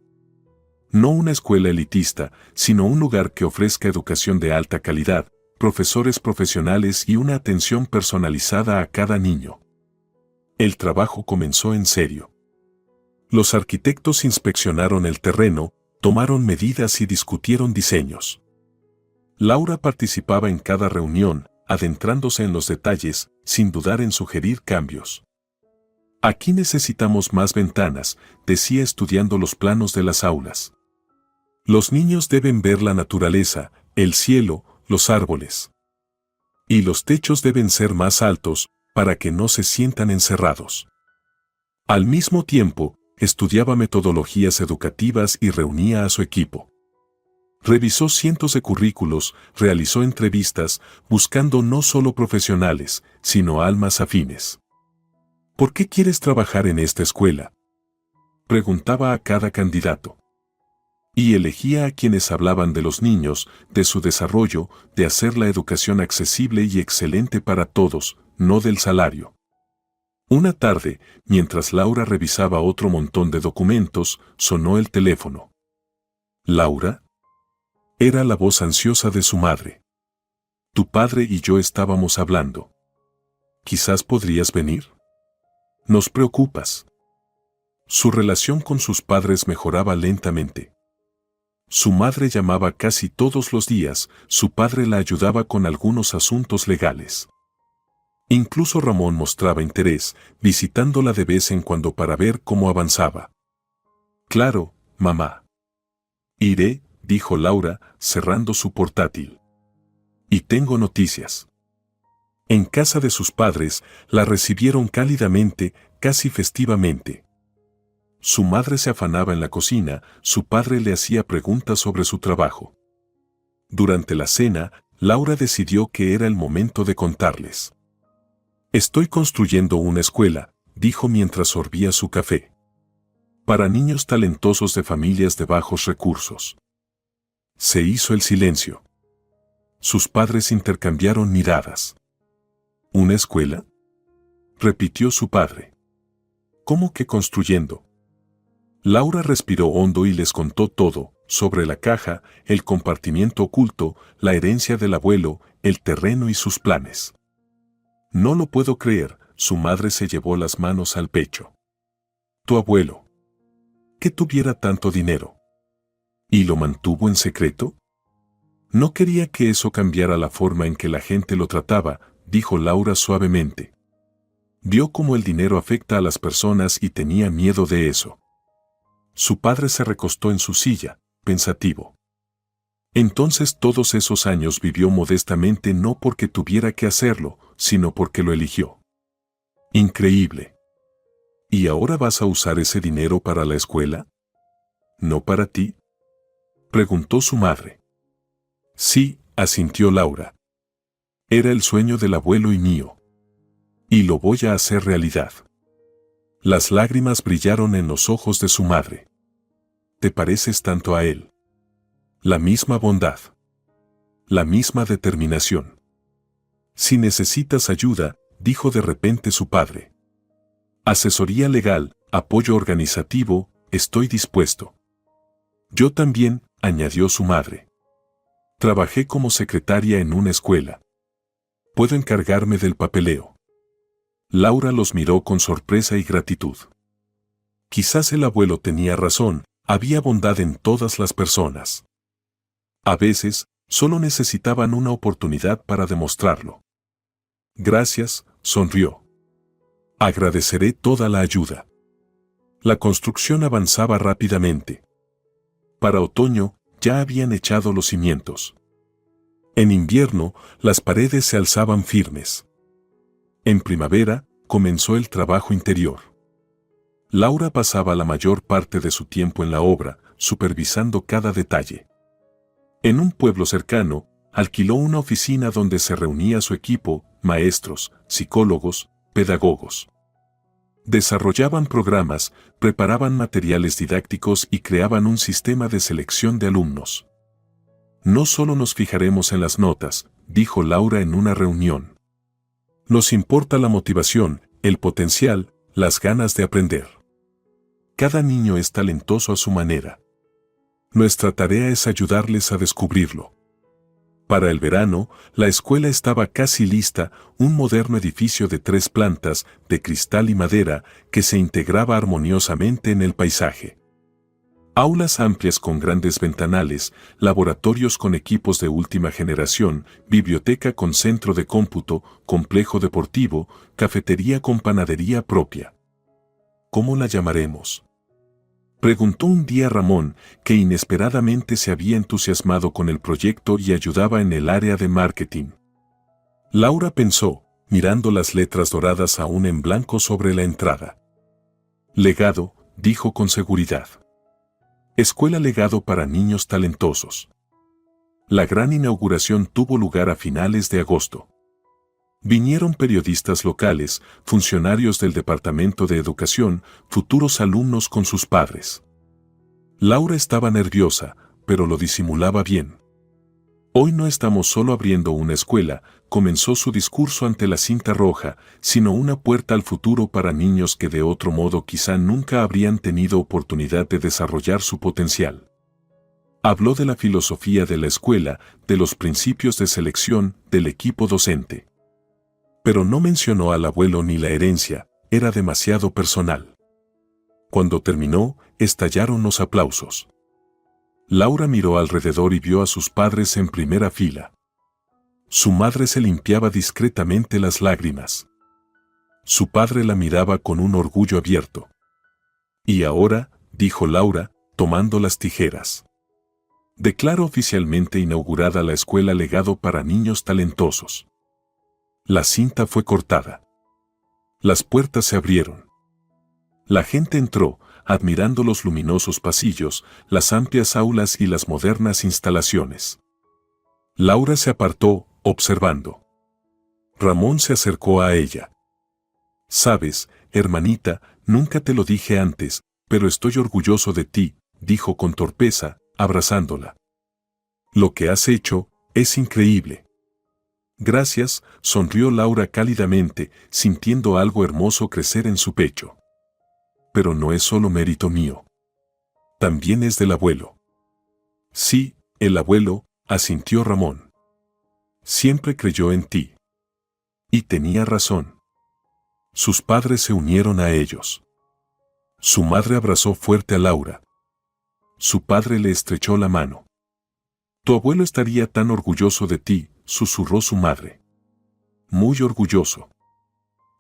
No una escuela elitista, sino un lugar que ofrezca educación de alta calidad, profesores profesionales y una atención personalizada a cada niño. El trabajo comenzó en serio. Los arquitectos inspeccionaron el terreno, tomaron medidas y discutieron diseños. Laura participaba en cada reunión, adentrándose en los detalles, sin dudar en sugerir cambios. Aquí necesitamos más ventanas, decía estudiando los planos de las aulas. Los niños deben ver la naturaleza, el cielo, los árboles. Y los techos deben ser más altos, para que no se sientan encerrados. Al mismo tiempo, estudiaba metodologías educativas y reunía a su equipo. Revisó cientos de currículos, realizó entrevistas, buscando no solo profesionales, sino almas afines. ¿Por qué quieres trabajar en esta escuela?, preguntaba a cada candidato. Y elegía a quienes hablaban de los niños, de su desarrollo, de hacer la educación accesible y excelente para todos, no del salario. Una tarde, mientras Laura revisaba otro montón de documentos, sonó el teléfono. ¿Laura? Era la voz ansiosa de su madre. Tu padre y yo estábamos hablando. ¿Quizás podrías venir? Nos preocupas. Su relación con sus padres mejoraba lentamente. Su madre llamaba casi todos los días, su padre la ayudaba con algunos asuntos legales. Incluso Ramón mostraba interés, visitándola de vez en cuando para ver cómo avanzaba. Claro, mamá. Iré, dijo Laura, cerrando su portátil. Y tengo noticias. En casa de sus padres, la recibieron cálidamente, casi festivamente. Su madre se afanaba en la cocina, su padre le hacía preguntas sobre su trabajo. Durante la cena, Laura decidió que era el momento de contarles. Estoy construyendo una escuela, dijo mientras sorbía su café. Para niños talentosos de familias de bajos recursos. Se hizo el silencio. Sus padres intercambiaron miradas. ¿Una escuela?, repitió su padre. ¿Cómo que construyendo? Laura respiró hondo y les contó todo, sobre la caja, el compartimiento oculto, la herencia del abuelo, el terreno y sus planes. No lo puedo creer, su madre se llevó las manos al pecho. Tu abuelo. ¿Que tuviera tanto dinero? ¿Y lo mantuvo en secreto? No quería que eso cambiara la forma en que la gente lo trataba, dijo Laura suavemente. Vio cómo el dinero afecta a las personas y tenía miedo de eso. Su padre se recostó en su silla, pensativo. Entonces todos esos años vivió modestamente no porque tuviera que hacerlo, sino porque lo eligió. Increíble. ¿Y ahora vas a usar ese dinero para la escuela? ¿No para ti?, preguntó su madre. Sí, asintió Laura. Era el sueño del abuelo y mío. Y lo voy a hacer realidad. Las lágrimas brillaron en los ojos de su madre. Te pareces tanto a él. La misma bondad. La misma determinación. Si necesitas ayuda, dijo de repente su padre. Asesoría legal, apoyo organizativo, estoy dispuesto. Yo también, añadió su madre. Trabajé como secretaria en una escuela. Puedo encargarme del papeleo. Laura los miró con sorpresa y gratitud. Quizás el abuelo tenía razón, había bondad en todas las personas. A veces, solo necesitaban una oportunidad para demostrarlo. Gracias, sonrió. Agradeceré toda la ayuda. La construcción avanzaba rápidamente. Para otoño, ya habían echado los cimientos. En invierno, las paredes se alzaban firmes. En primavera, comenzó el trabajo interior. Laura pasaba la mayor parte de su tiempo en la obra, supervisando cada detalle. En un pueblo cercano, alquiló una oficina donde se reunía su equipo, maestros, psicólogos, pedagogos. Desarrollaban programas, preparaban materiales didácticos y creaban un sistema de selección de alumnos. No solo nos fijaremos en las notas, dijo Laura en una reunión. Nos importa la motivación, el potencial, las ganas de aprender. Cada niño es talentoso a su manera. Nuestra tarea es ayudarles a descubrirlo. Para el verano, la escuela estaba casi lista, un moderno edificio de 3 plantas, de cristal y madera, que se integraba armoniosamente en el paisaje. Aulas amplias con grandes ventanales, laboratorios con equipos de última generación, biblioteca con centro de cómputo, complejo deportivo, cafetería con panadería propia. ¿cómo la llamaremos?, preguntó un día Ramón, que inesperadamente se había entusiasmado con el proyecto y ayudaba en el área de marketing. Laura pensó, mirando las letras doradas aún en blanco sobre la entrada. Legado, dijo con seguridad. Escuela Legado para niños talentosos. La gran inauguración tuvo lugar a finales de agosto. Vinieron periodistas locales, funcionarios del Departamento de Educación, futuros alumnos con sus padres. Laura estaba nerviosa, pero lo disimulaba bien. Hoy no estamos solo abriendo una escuela, comenzó su discurso ante la cinta roja, sino una puerta al futuro para niños que de otro modo quizá nunca habrían tenido oportunidad de desarrollar su potencial. Habló de la filosofía de la escuela, de los principios de selección, del equipo docente. Pero no mencionó al abuelo ni la herencia, era demasiado personal. Cuando terminó, estallaron los aplausos. Laura miró alrededor y vio a sus padres en primera fila. Su madre se limpiaba discretamente las lágrimas. Su padre la miraba con un orgullo abierto. Y ahora, dijo Laura, tomando las tijeras. Declaro oficialmente inaugurada la Escuela Legado para Niños Talentosos. La cinta fue cortada. Las puertas se abrieron. La gente entró, admirando los luminosos pasillos, las amplias aulas y las modernas instalaciones. Laura se apartó, observando. Ramón se acercó a ella. «Sabes, hermanita, nunca te lo dije antes, pero estoy orgulloso de ti», dijo con torpeza, abrazándola. «Lo que has hecho es increíble». «Gracias», sonrió Laura cálidamente, sintiendo algo hermoso crecer en su pecho. «Pero no es solo mérito mío. También es del abuelo». «Sí, el abuelo», asintió Ramón. «Siempre creyó en ti». Y tenía razón. Sus padres se unieron a ellos. Su madre abrazó fuerte a Laura. Su padre le estrechó la mano. «Tu abuelo estaría tan orgulloso de ti», susurró su madre. «Muy orgulloso».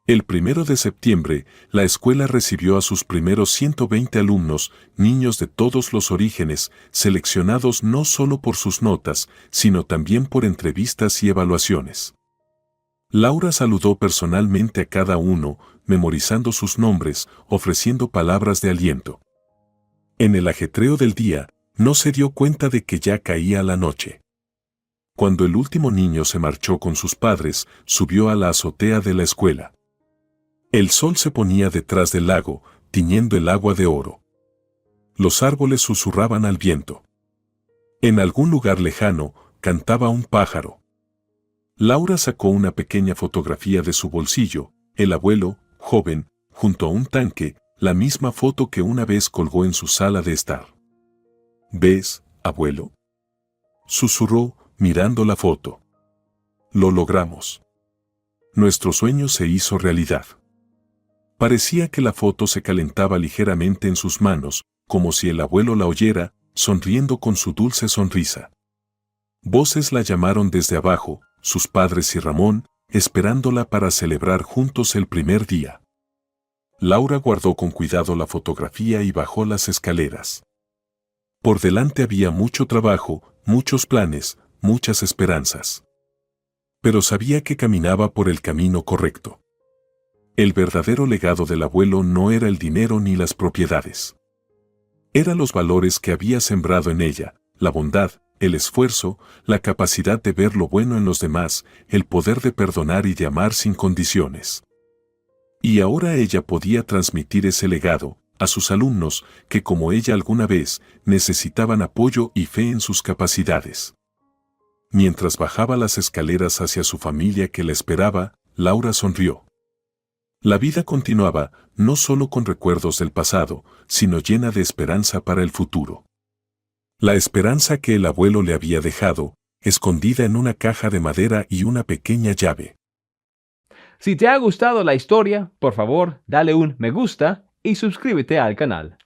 El 1 de septiembre, la escuela recibió a sus primeros 120 alumnos, niños de todos los orígenes, seleccionados no solo por sus notas, sino también por entrevistas y evaluaciones. Laura saludó personalmente a cada uno, memorizando sus nombres, ofreciendo palabras de aliento. En el ajetreo del día, no se dio cuenta de que ya caía la noche. Cuando el último niño se marchó con sus padres, subió a la azotea de la escuela. El sol se ponía detrás del lago, tiñendo el agua de oro. Los árboles susurraban al viento. En algún lugar lejano, cantaba un pájaro. Laura sacó una pequeña fotografía de su bolsillo, el abuelo, joven, junto a un tanque, la misma foto que una vez colgó en su sala de estar. «¿Ves, abuelo?», susurró, mirando la foto. «Lo logramos. Nuestro sueño se hizo realidad». Parecía que la foto se calentaba ligeramente en sus manos, como si el abuelo la oyera, sonriendo con su dulce sonrisa. Voces la llamaron desde abajo, sus padres y Ramón, esperándola para celebrar juntos el primer día. Laura guardó con cuidado la fotografía y bajó las escaleras. Por delante había mucho trabajo, muchos planes, muchas esperanzas. Pero sabía que caminaba por el camino correcto. El verdadero legado del abuelo no era el dinero ni las propiedades. Eran los valores que había sembrado en ella, la bondad, el esfuerzo, la capacidad de ver lo bueno en los demás, el poder de perdonar y de amar sin condiciones. Y ahora ella podía transmitir ese legado a sus alumnos que, como ella alguna vez, necesitaban apoyo y fe en sus capacidades. Mientras bajaba las escaleras hacia su familia que la esperaba, Laura sonrió. La vida continuaba, no solo con recuerdos del pasado, sino llena de esperanza para el futuro. La esperanza que el abuelo le había dejado, escondida en una caja de madera y una pequeña llave. Si te ha gustado la historia, por favor, dale un me gusta y suscríbete al canal.